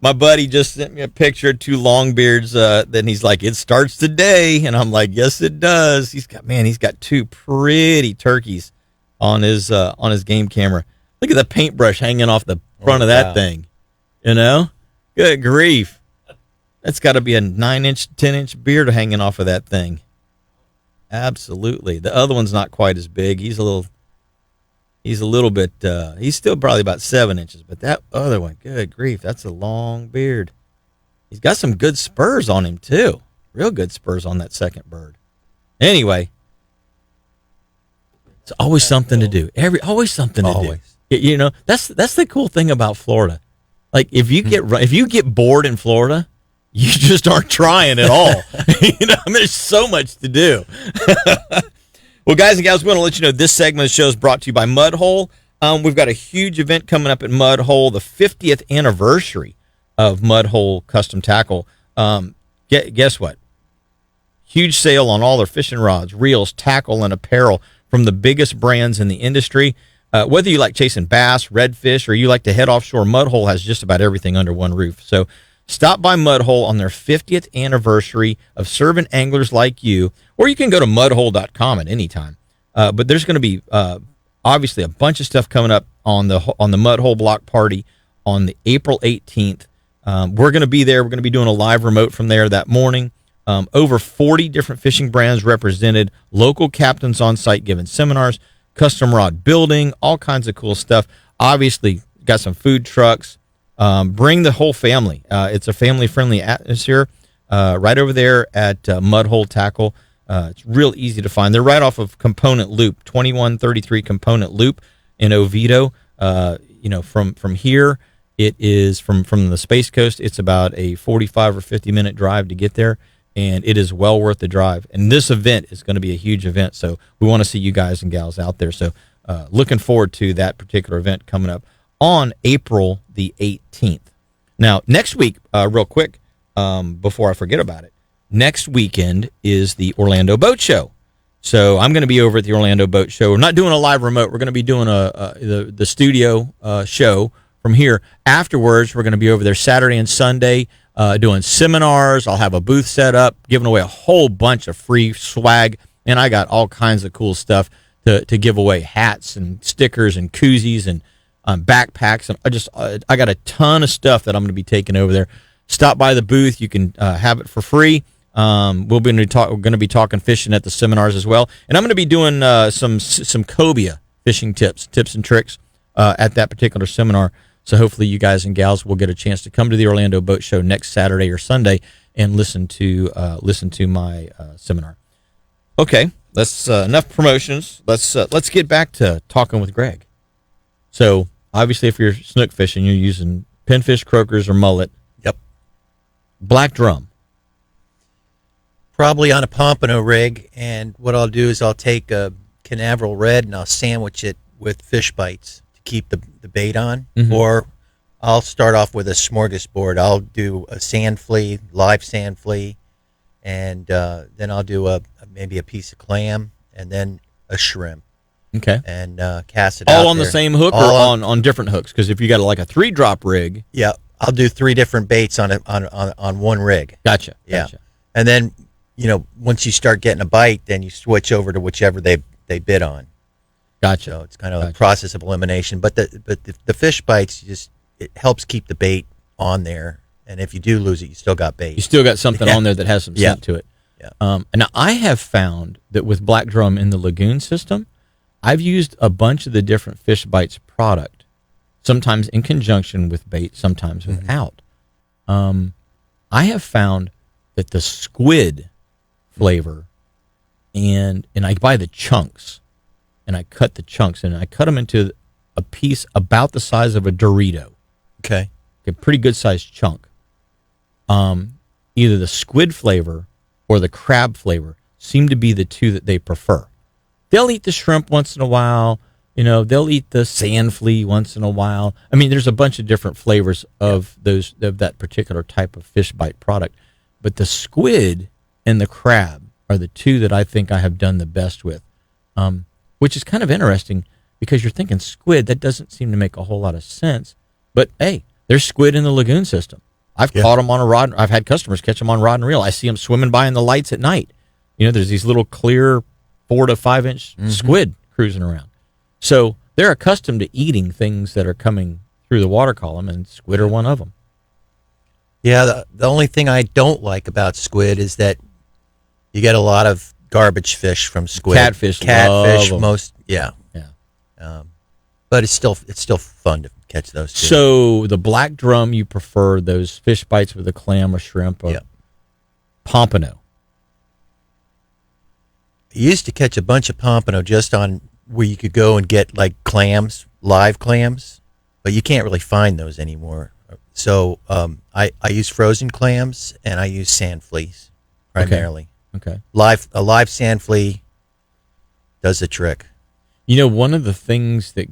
My buddy just sent me a picture of two longbeards. Then he's like, "It starts today," and I'm like, "Yes, it does." He's got two pretty turkeys on his game camera. Look at the paintbrush hanging off the front of that thing. You know, good grief, that's got to be a 9-inch, 10-inch beard hanging off of that thing. Absolutely. The other one's not quite as big. He's a little bit, he's still probably about 7 inches, but that other one, good grief, that's a long beard. He's got some good spurs on him too. Real good spurs on that second bird. Anyway, It's always something to do. Always something to Always. do. You know, that's the cool thing about Florida. Like if you get bored in Florida, you just aren't trying at all. You know, there's so much to do. Well, guys and gals, we want to let you know this segment of the show is brought to you by Mudhole. We've got a huge event coming up at Mudhole, the 50th anniversary of Mudhole Custom Tackle. Guess what? Huge sale on all their fishing rods, reels, tackle, and apparel from the biggest brands in the industry. Whether you like chasing bass, redfish, or you like to head offshore, Mudhole has just about everything under one roof. So stop by Mudhole on their 50th anniversary of serving anglers like you, or you can go to mudhole.com at any time. But there's going to be obviously a bunch of stuff coming up on the Mudhole Block Party on the April 18th. We're going to be there. We're going to be doing a live remote from there that morning. Over 40 different fishing brands represented, local captains on site giving seminars, custom rod building, all kinds of cool stuff. Obviously, got some food trucks. Bring the whole family. It's a family-friendly atmosphere right over there at Mudhole Tackle. It's real easy to find. They're right off of Component Loop, 2133 Component Loop in Oviedo. From here, it is from the Space Coast. It's about a 45 or 50-minute drive to get there. And it is well worth the drive. And this event is going to be a huge event, so we want to see you guys and gals out there. So looking forward to that particular event coming up on April the 18th. Now, next week, real quick, before I forget about it, next weekend is the Orlando Boat Show. So I'm going to be over at the Orlando Boat Show. We're not doing a live remote. We're going to be doing the studio show from here. Afterwards, we're going to be over there Saturday and Sunday, doing seminars. I'll have a booth set up, giving away a whole bunch of free swag, and I got all kinds of cool stuff to give away: hats and stickers and koozies and backpacks. And I got a ton of stuff that I'm going to be taking over there. Stop by the booth; you can have it for free. We're going to be talking fishing at the seminars as well, and I'm going to be doing some cobia fishing tips and tricks at that particular seminar. So hopefully you guys and gals will get a chance to come to the Orlando Boat Show next Saturday or Sunday and listen to my seminar. Okay, that's enough promotions. Let's get back to talking with Greg. So obviously, if you're snook fishing, you're using pinfish, croakers, or mullet. Yep. Black drum. Probably on a pompano rig, and what I'll do is I'll take a Canaveral red and I'll sandwich it with fish bites to keep the bait on, or I'll start off with a smorgasbord. I'll do a sand flea, live sand flea, and then I'll do maybe a piece of clam and then a shrimp. Okay. And cast it out all on there. The same hook, all or on different hooks? Because if you got like a 3-drop rig. Yeah, I'll do 3 different baits on one rig. Gotcha. Yeah. And then, once you start getting a bite, then you switch over to whichever they bid on. Gotcha. So it's kind of a process of elimination. But the fish bites, it helps keep the bait on there. And if you do lose it, you still got bait. You still got something on there that has some scent to it. Yeah. Now, I have found that with black drum in the lagoon system, I've used a bunch of the different fish bites product, sometimes in conjunction with bait, sometimes without. I have found that the squid flavor, and I buy the chunks, and I cut the chunks, and I cut them into a piece about the size of a Dorito. Okay. A pretty good sized chunk. Either the squid flavor or the crab flavor seem to be the two that they prefer. They'll eat the shrimp once in a while. They'll eat the sand flea once in a while. I mean, there's a bunch of different flavors of that particular type of fish bite product. But the squid and the crab are the two that I think I have done the best with, which is kind of interesting because you're thinking squid. That doesn't seem to make a whole lot of sense. But, hey, there's squid in the lagoon system. I've caught them on a rod. I've had customers catch them on rod and reel. I see them swimming by in the lights at night. There's these little clear 4 to 5 inch squid cruising around. So they're accustomed to eating things that are coming through the water column, and squid are one of them. Yeah, the only thing I don't like about squid is that you get a lot of garbage fish from squid. Catfish, most. Yeah. But it's still fun to catch those too. So the black drum, you prefer those fish bites with a clam or shrimp or pompano? I used to catch a bunch of pompano just on where you could go and get like clams, live clams, but you can't really find those anymore. So I use frozen clams and I use sand fleas primarily. Okay. A live sand flea does the trick. You know, one of the things that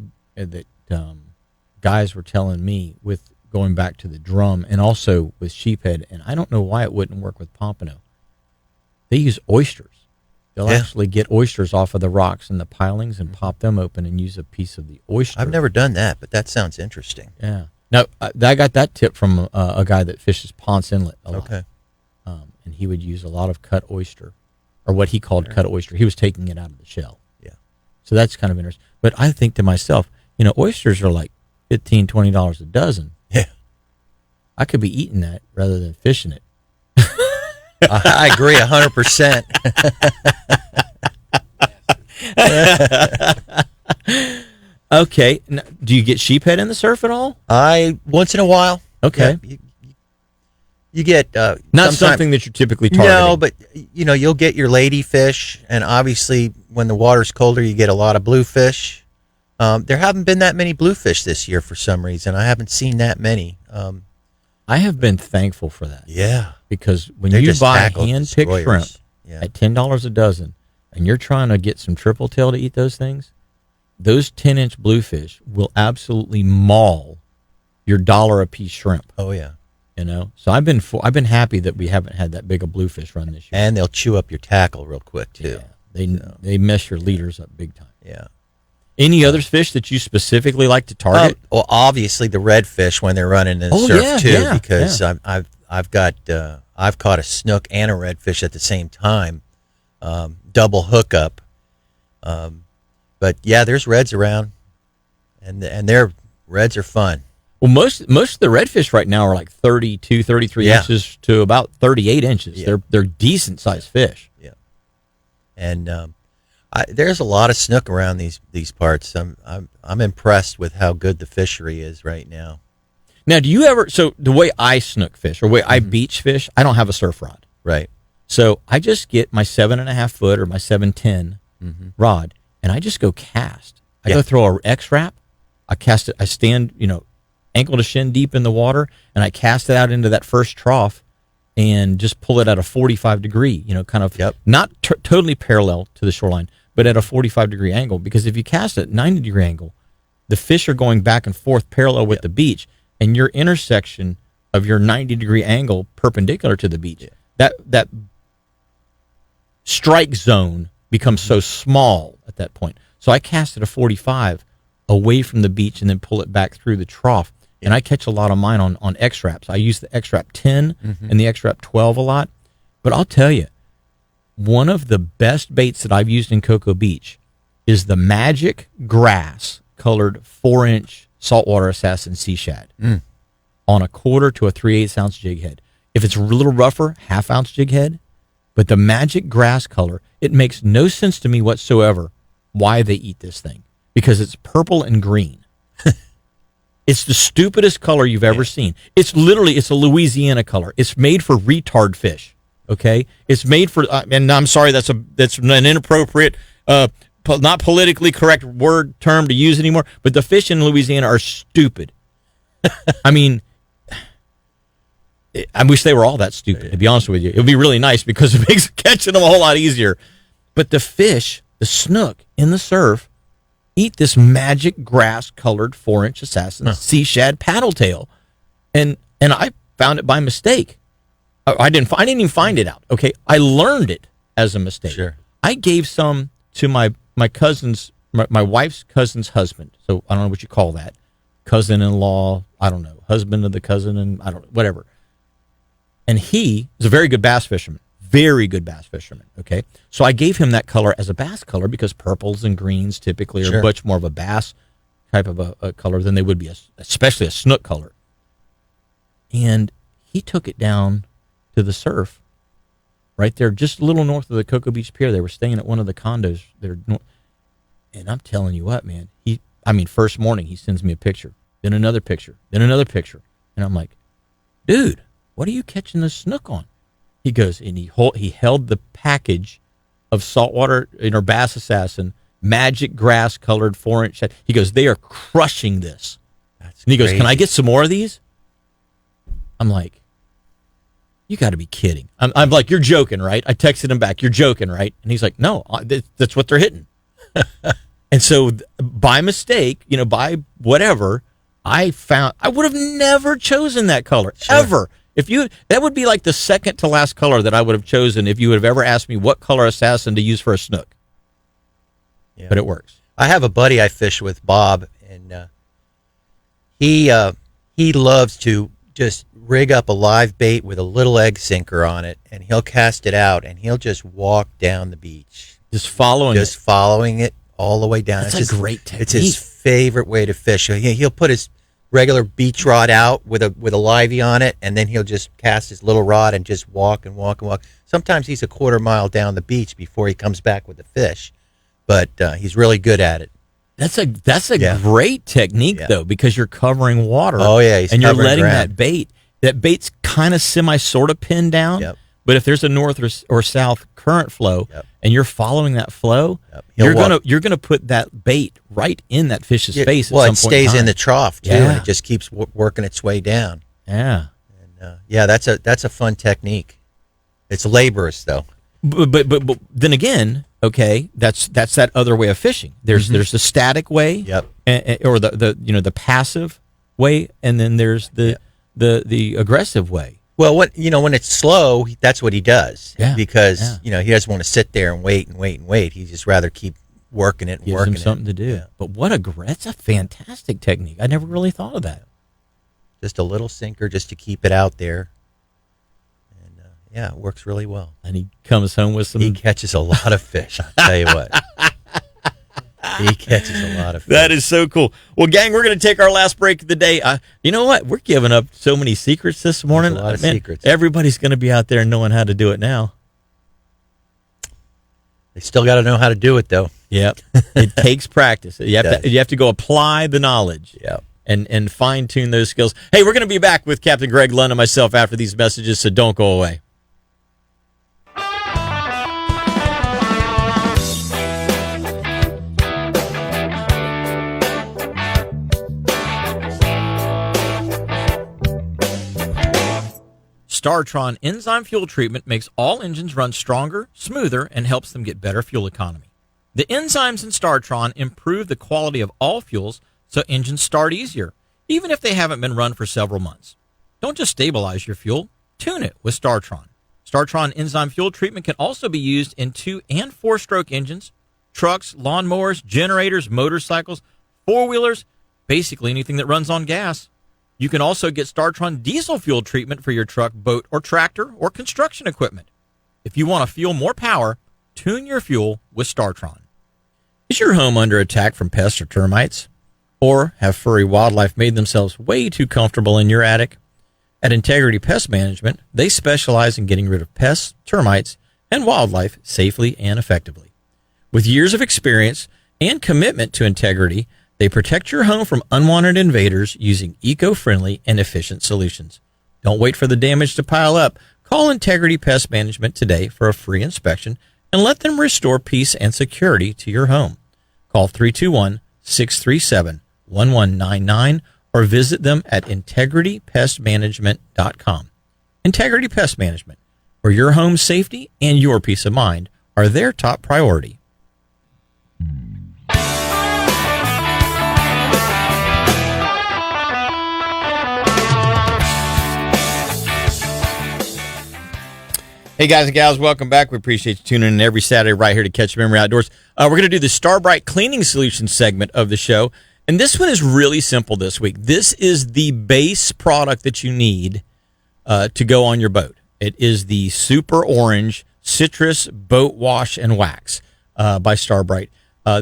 guys were telling me with going back to the drum and also with sheephead, and I don't know why it wouldn't work with pompano. They use oysters. They'll actually get oysters off of the rocks and the pilings and pop them open and use a piece of the oyster. I've never done that, but that sounds interesting. Yeah. Now, I got that tip from a guy that fishes Ponce Inlet a lot. Okay. And he would use a lot of cut oyster, or what he called cut oyster. He was taking it out of the shell. Yeah. So that's kind of interesting. But I think to myself, you know, oysters are like $15, $20 a dozen. Yeah. I could be eating that rather than fishing it. I agree 100%. Okay. Now, do you get sheephead in the surf at all? Once in a while. Okay. Yeah, you get Not something that you're typically targeting. No, but you know, you'll get your ladyfish, and obviously when the water's colder, you get a lot of bluefish. There haven't been that many bluefish this year for some reason. I haven't seen that many. I have been thankful for that. Yeah. Because when They're you just buy tackle hand-picked destroyers. shrimp at $10 a dozen, and you're trying to get some triple tail to eat those things, those 10-inch bluefish will absolutely maul your $1 a piece shrimp. Oh yeah. You know, so I've been happy that we haven't had that big a bluefish run this year. And they'll chew up your tackle real quick too. Yeah, they mess your leaders up big time. Yeah. Any other fish that you specifically like to target? Well, obviously the redfish when they're running in the surf too, because I've caught a snook and a redfish at the same time, double hookup. But yeah, there's reds around, and their reds are fun. Well, most of the redfish right now are like 32, 33 inches to about 38 inches. Yeah. They're decent sized fish. Yeah, and there's a lot of snook around these parts. I'm impressed with how good the fishery is right now. Now, do you ever? So the way I snook fish or the way I beach fish, I don't have a surf rod. Right. So I just get my 7.5 foot or my 710 rod, and I just go cast. I go throw a X wrap. I cast it. I stand, ankle to shin deep in the water, and I cast it out into that first trough, and just pull it at a 45 degree. Kind of not totally parallel to the shoreline, but at a 45 degree angle. Because if you cast it at 90 degree angle, the fish are going back and forth parallel with the beach, and your intersection of your 90 degree angle perpendicular to the beach, that strike zone becomes so small at that point. So I cast it a 45 away from the beach and then pull it back through the trough. And I catch a lot of mine on X-Wraps. I use the X-Wrap 10 and the X-Wrap 12 a lot. But I'll tell you, one of the best baits that I've used in Cocoa Beach is the Magic Grass colored 4-inch saltwater assassin sea shad on a 1/4 to a 3/8 ounce jig head. If it's a little rougher, 1/2 ounce jig head. But the Magic Grass color, it makes no sense to me whatsoever why they eat this thing. Because it's purple and green. It's the stupidest color you've ever seen. It's a Louisiana color. It's made for retard fish. Okay, it's made for, and I'm sorry, that's an inappropriate, not politically correct term to use anymore. But the fish in Louisiana are stupid. I mean, I wish they were all that stupid. To be honest with you, it would be really nice because it makes catching them a whole lot easier. But the fish, the snook in the surf, eat this Magic Grass colored 4-inch assassin sea shad paddle tail, and I found it by mistake. I didn't even find it out. Okay, I learned it as a mistake. Sure. I gave some to my cousin's, my wife's cousin's husband. So I don't know what you call that, cousin-in-law. I don't know, husband of the cousin, and I don't know, whatever. And he is a very good bass fisherman. Very good bass fisherman, okay? So I gave him that color as a bass color because purples and greens typically are much more of a bass type of a color than they would be, especially a snook color. And he took it down to the surf right there, just a little north of the Cocoa Beach Pier. They were staying at one of the condos there. And I'm telling you what, man, first morning he sends me a picture, then another picture, then another picture. And I'm like, dude, what are you catching the snook on? He goes, and he held the package of saltwater, bass assassin magic grass colored 4-inch shad. He goes, they are crushing this. That's And he goes, crazy. can I get some more of these? I'm like, you got to be kidding. I'm like, you're joking, right? I texted him back, you're joking, right? And he's like, no, that's what they're hitting. And so by mistake, by whatever, I would have never chosen that color, ever. That would be like the second to last color that I would have chosen if you would have ever asked me what color assassin to use for a snook. Yeah. But it works. I have a buddy I fish with, Bob, and he loves to just rig up a live bait with a little egg sinker on it, and he'll cast it out, and he'll just walk down the beach, Just following it all the way down. That's it's a great technique. It's his favorite way to fish. He'll put his regular beach rod out with a livey on it, and then he'll just cast his little rod and just walk and walk and walk. Sometimes he's a quarter mile down the beach before he comes back with the fish, but he's really good at it. That's a great technique, though, because you're covering water. Oh, yeah, he's and you're covering letting ground. that bait's kind of sort of pinned down. Yep. But if there's a north or south current flow, and you're following that flow, you're gonna put that bait right in that fish's face. Well, at it some point stays in time. the trough too, Yeah. and it just keeps working its way down. Yeah. And that's a fun technique. It's laborious though. But then again, okay, that's that other way of fishing. There's the static way, or the passive way, and then there's the aggressive way. Well, when it's slow, that's what he does. Yeah. Because he doesn't want to sit there and wait and wait and wait. He'd just rather keep working it and Gives working him something to do. Yeah. But that's a fantastic technique. I never really thought of that. Just a little sinker just to keep it out there. And it works really well. And he comes home with some. He catches a lot of fish. I'll tell you what. He catches a lot of fish. That is so cool. Well, gang, we're going to take our last break of the day. You know what? We're giving up so many secrets this morning. There's a lot of secrets. Everybody's going to be out there knowing how to do it now. They still got to know how to do it, though. Yep. It takes practice. You have to go apply the knowledge. Yep. And fine tune those skills. Hey, we're going to be back with Captain Greg Lund and myself after these messages, so don't go away. StarTron enzyme fuel treatment makes all engines run stronger, smoother, and helps them get better fuel economy. The enzymes in StarTron improve the quality of all fuels so engines start easier, even if they haven't been run for several months. Don't just stabilize your fuel, tune it with StarTron. StarTron enzyme fuel treatment can also be used in 2- and 4-stroke engines, trucks, lawnmowers, generators, motorcycles, 4-wheelers, basically anything that runs on gas. You can also get StarTron diesel fuel treatment for your truck, boat, or tractor, or construction equipment. If you want to fuel more power, tune your fuel with StarTron. Is your home under attack from pests or termites? Or have furry wildlife made themselves way too comfortable in your attic? At Integrity Pest Management, they specialize in getting rid of pests, termites, and wildlife safely and effectively. With years of experience and commitment to integrity, they protect your home from unwanted invaders using eco-friendly and efficient solutions. Don't wait for the damage to pile up. Call Integrity Pest Management today for a free inspection and let them restore peace and security to your home. Call 321-637-1199 or visit them at integritypestmanagement.com. Integrity Pest Management, where your home's safety and your peace of mind are their top priority. Hey guys and gals, welcome back. We appreciate you tuning in every Saturday right here to Catch Memory Outdoors. We're going to do the Starbright Cleaning Solutions segment of the show. And this one is really simple this week. This is the base product that you need to go on your boat. It is the Super Orange Citrus Boat Wash and Wax by Starbright.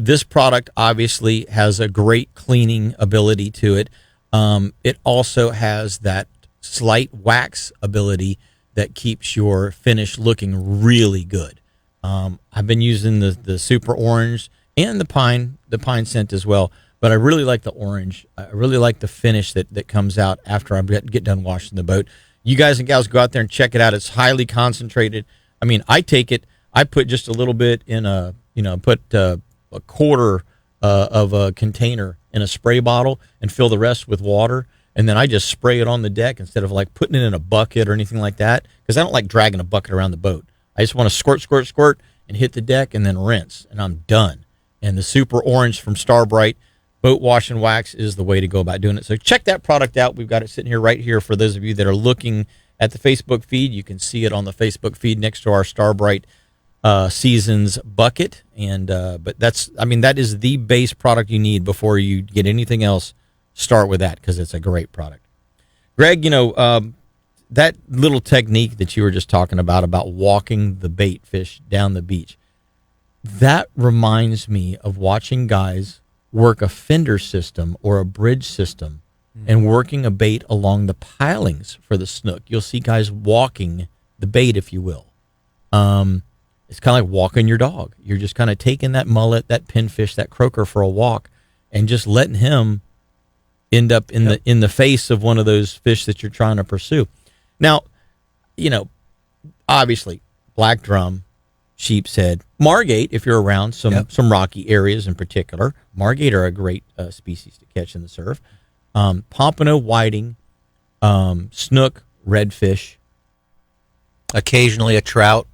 This product obviously has a great cleaning ability to it. It also has that slight wax ability that keeps your finish looking really good. I've been using the Super Orange and the pine scent as well, but I really like the orange. I really like the finish that comes out after I get done washing the boat. You guys and gals go out there and check it out. It's highly concentrated. I mean, I take it, I put just a little bit in put a quarter of a container in a spray bottle and fill the rest with water. And then I just spray it on the deck instead of like putting it in a bucket or anything like that, because I don't like dragging a bucket around the boat. I just want to squirt, and hit the deck and then rinse, and I'm done. And the Super Orange from Starbright Boat Wash and Wax is the way to go about doing it. So check that product out. We've got it sitting here right here for those of you that are looking at the Facebook feed. You can see it on the Facebook feed next to our Starbright Seasons bucket. And but that is the base product you need before you get anything else. Start with that because it's a great product. Greg, that little technique that you were just talking about walking the bait fish down the beach, that reminds me of watching guys work a fender system or a bridge system and working a bait along the pilings for the snook. You'll see guys walking the bait, if you will. It's kind of like walking your dog. You're just kind of taking that mullet, that pinfish, that croaker for a walk and just letting him end up in the face of one of those fish that you're trying to pursue. Now, obviously, black drum, sheep's head, margate, if you're around some rocky areas in particular. Margate are a great species to catch in the surf. Pompano, whiting, snook, redfish. Occasionally a trout.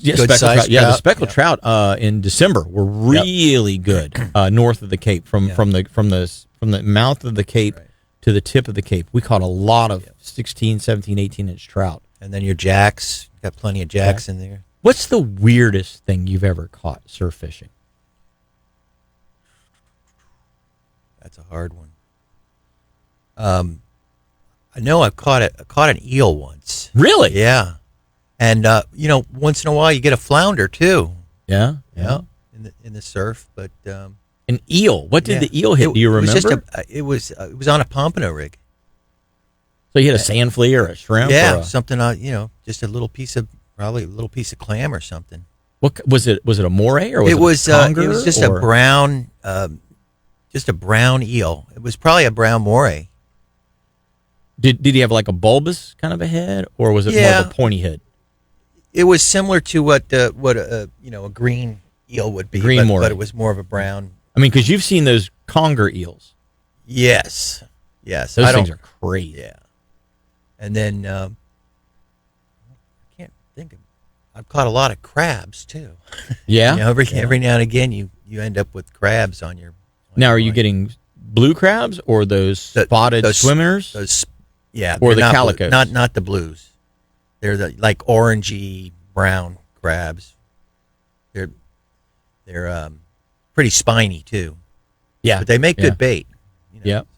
Yeah, good speckled trout. Yeah, the trout. speckled trout in December were really good north of the Cape, from the mouth of the Cape to the tip of the Cape. We caught a lot of 16, 17, 18-inch trout. And then your jacks. Got plenty of jacks in there. What's the weirdest thing you've ever caught surf fishing? That's a hard one. I know I caught an eel once. Really? Yeah. And once in a while you get a flounder too. Yeah. In the surf, but an eel. What did the eel hit? Do you remember? It was on a pompano rig. So you hit a sand flea or a shrimp? Yeah, or something just a little piece of clam or something. What was it? Was it a moray or was it it a conger, was just or? a brown eel. It was probably a brown moray. Did he have like a bulbous kind of a head, or was it more of a pointy head? It was similar to what a green eel would be, but it was more of a brown. I mean, because you've seen those conger eels. Yes. Those things are crazy. Yeah. And then I can't think of. I've caught a lot of crabs too. Yeah. Every now and again you end up with crabs on your. Now, are you getting blue crabs or those spotted swimmers? Those, or the calicos? Not the blues. They're like orangey brown crabs. They're pretty spiny too. Yeah, but they make good bait.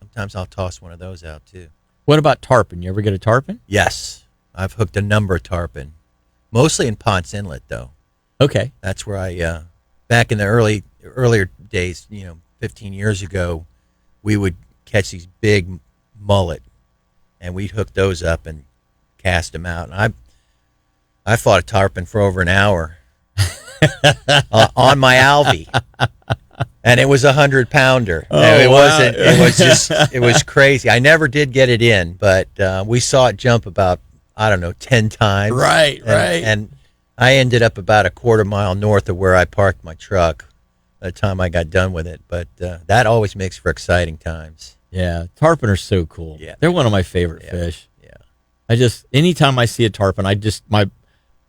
Sometimes I'll toss one of those out too. What about tarpon? You ever get a tarpon? Yes, I've hooked a number of tarpon, mostly in Ponce Inlet though. Okay, that's where I back in the earlier days, 15 years ago, we would catch these big mullet, and we'd hook those up and cast them out. And I fought a tarpon for over an hour on my Alvy, and it was 100-pounder. Oh, it wasn't. It was just. It was crazy. I never did get it in, but we saw it jump about 10 times. Right. And I ended up about a quarter mile north of where I parked my truck by the time I got done with it. But that always makes for exciting times. Yeah, tarpon are so cool. Yeah, they're one of my favorite fish. Yeah, anytime I see a tarpon,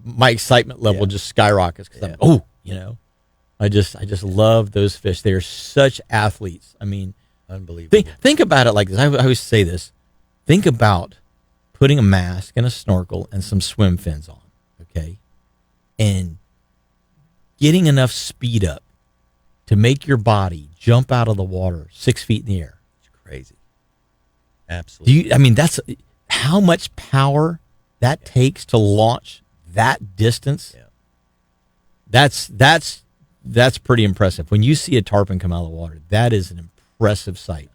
my excitement level just skyrockets because I just love those fish. They are such athletes. I mean, unbelievable. Think about it like this. I always say this. Think about putting a mask and a snorkel and some swim fins on, okay, and getting enough speed up to make your body jump out of the water 6 feet in the air. It's crazy. Absolutely. That's how much power that takes to launch that distance. Yeah. That's pretty impressive. When you see a tarpon come out of the water, that is an impressive sight.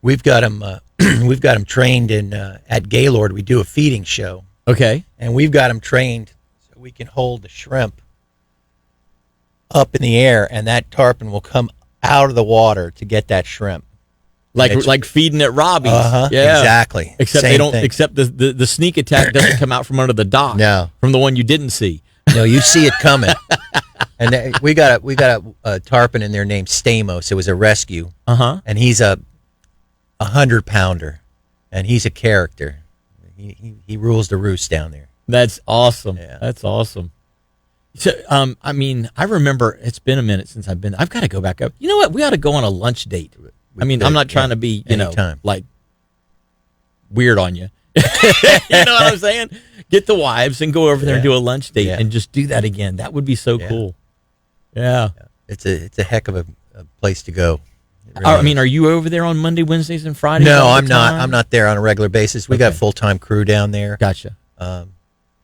We've got them. We've got them trained at Gaylord. We do a feeding show. Okay. And we've got them trained so we can hold the shrimp up in the air, and that tarpon will come out of the water to get that shrimp. Like feeding at Robbie's. Yeah, exactly. Except Except the sneak attack doesn't come out from under the dock. No. From the one you didn't see. No, you see it coming. And we got a tarpon in there named Stamos. It was a rescue. And he's a 100-pounder, and he's a character. He rules the roost down there. That's awesome. Yeah. That's awesome. So, I mean, I remember it's been a minute since I've been. I've got to go back up. You know what? We ought to go on a lunch date. I mean, I'm not trying to be, like weird on you. You know what I'm saying? Get the wives and go over there and do a lunch date and just do that again. That would be so cool. Yeah. It's a heck of a place to go. Really I mean, are you over there on Monday, Wednesdays, and Fridays? No, I'm not. I'm not there on a regular basis. We got full-time crew down there. Gotcha.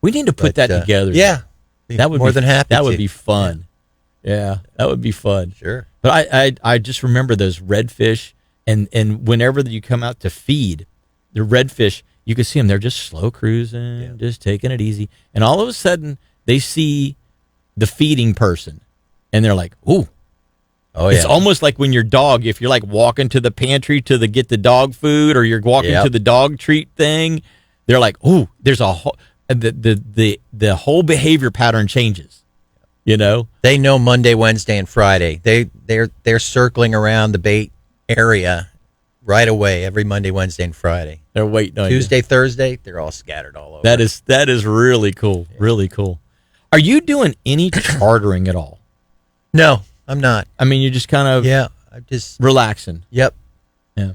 We need to put that together. Yeah. That would more be, than happy. That would be fun. Yeah, that would be fun. Sure. But I just remember those redfish, and whenever you come out to feed the redfish, you can see them. They're just slow cruising, just taking it easy, and all of a sudden they see the feeding person, and they're like, "Ooh." Oh yeah. It's almost like when your dog, if you're like walking to the pantry to get the dog food, or you're walking to the dog treat thing, they're like, "Ooh." There's a whole the whole behavior pattern changes. You know, they know Monday, Wednesday, and Friday. They're circling around the bait area right away every Monday, Wednesday, and Friday. They're waiting on Tuesday, Thursday, they're all scattered all over. That is really cool. Yeah. Really cool. Are you doing any chartering at all? No, I'm not. I mean, you're just kind of I'm just relaxing. Yep. Yeah.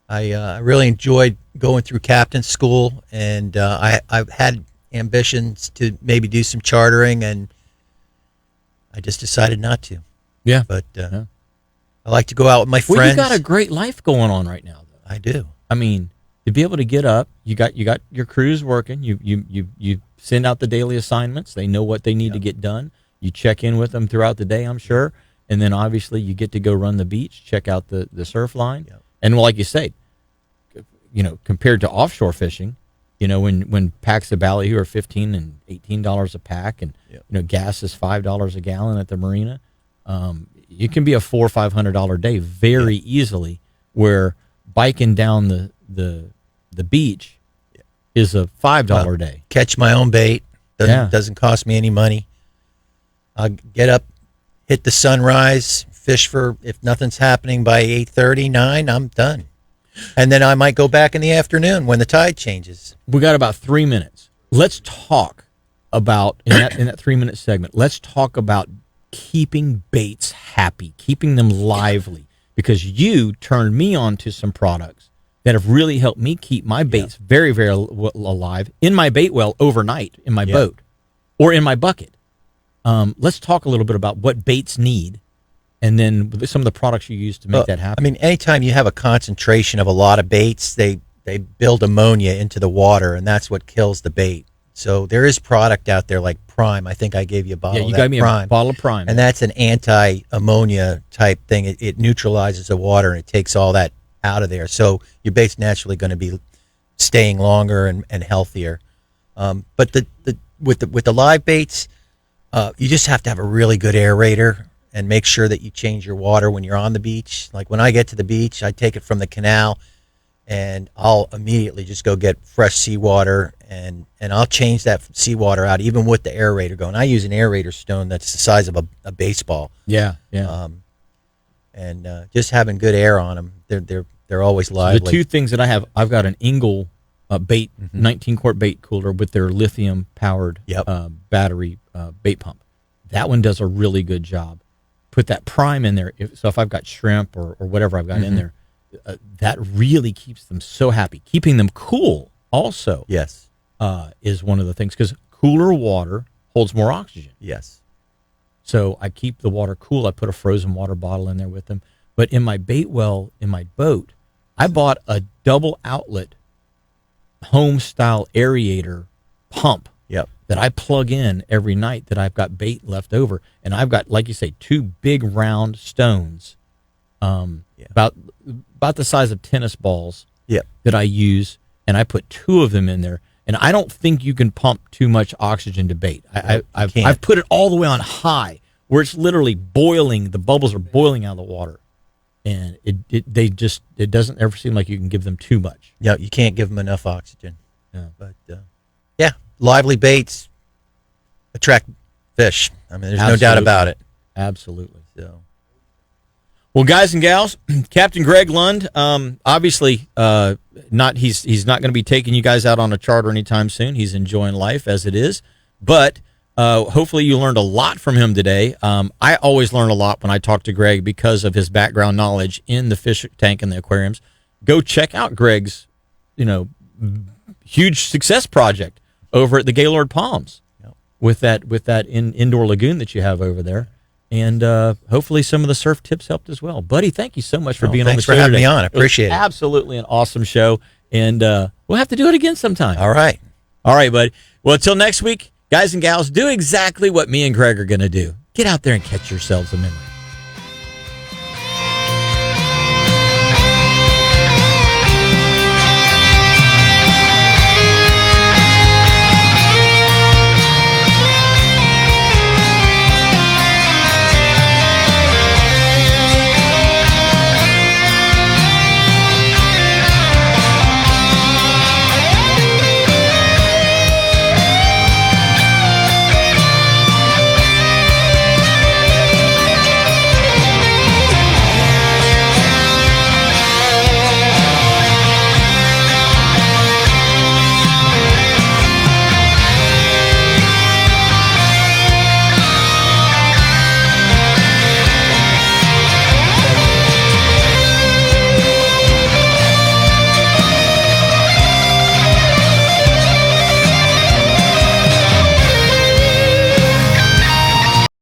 I really enjoyed going through captain school, and I've had ambitions to maybe do some chartering, and I just decided not to. Yeah. But I like to go out with my friends. Well, you got a great life going on right now, though. I do. I mean, to be able to get up, you got your crews working. You send out the daily assignments. They know what they need to get done. You check in with them throughout the day, I'm sure. And then obviously you get to go run the beach, check out the surf line. Yep. And like you say, compared to offshore fishing, when packs of ballyhoo are $15 and $18 a pack, and gas is $5 a gallon at the marina, you can be a $400 or $500 day very easily. Where biking down the beach is a $5 day. Catch my own bait. Doesn't cost me any money. I'll get up, hit the sunrise, fish for, if nothing's happening by 8:30, 9, I'm done. And then I might go back in the afternoon when the tide changes. We got about 3 minutes. Let's talk about, in that 3-minute segment, let's talk about keeping baits happy, keeping them lively, because you turned me on to some products that have really helped me keep my baits very, very alive in my bait well overnight in my boat or in my bucket. Let's talk a little bit about what baits need, and then some of the products you use to make that happen. I mean, anytime you have a concentration of a lot of baits, they build ammonia into the water, and that's what kills the bait. So there is product out there like Prime. I think I gave you a bottle of that. Yeah, you got me Prime. a bottle of Prime. And that's an anti-ammonia type thing. It neutralizes the water, and it takes all that out of there. So your bait's naturally going to be staying longer and healthier. But with the live baits, you just have to have a really good aerator and make sure that you change your water when you're on the beach. Like when I get to the beach, I take it from the canal, and I'll immediately just go get fresh seawater, and I'll change that seawater out even with the aerator going. I use an aerator stone that's the size of a baseball. Yeah. And just having good air on them, they're always lively. The two things that I have, I've got an Engel bait, 19-quart bait cooler with their lithium-powered battery bait pump. That one does a really good job. Put that Prime in there. So if I've got shrimp or whatever I've got in there, that really keeps them so happy. Keeping them cool also is one of the things, because cooler water holds more oxygen. Yes. So I keep the water cool. I put a frozen water bottle in there with them. But in my bait well, in my boat, I bought a double outlet home-style aerator pump that I plug in every night that I've got bait left over. And I've got, like you say, 2 big round stones, about the size of tennis balls that I use, and I put 2 of them in there. And I don't think you can pump too much oxygen to bait. I've put it all the way on high, where it's literally boiling. The bubbles are boiling out of the water. And it doesn't ever seem like you can give them too much. Yeah, you can't give them enough oxygen. Yeah. But lively baits attract fish. I mean, there's no doubt about it. Absolutely. So, well, guys and gals, Captain Greg Lund, obviously, he's not going to be taking you guys out on a charter anytime soon. He's enjoying life as it is, but hopefully you learned a lot from him today. I always learn a lot when I talk to Greg because of his background knowledge in the fish tank and the aquariums. Go check out Greg's, huge success project over at the Gaylord Palms with that indoor lagoon that you have over there. And hopefully some of the surf tips helped as well. Buddy, thank you so much for being on the show. Thanks for having today. me on. I appreciate it. Absolutely an awesome show. And we'll have to do it again sometime. All right. All right, bud. Well, until next week, guys and gals, do exactly what me and Greg are going to do. Get out there and catch yourselves a memory.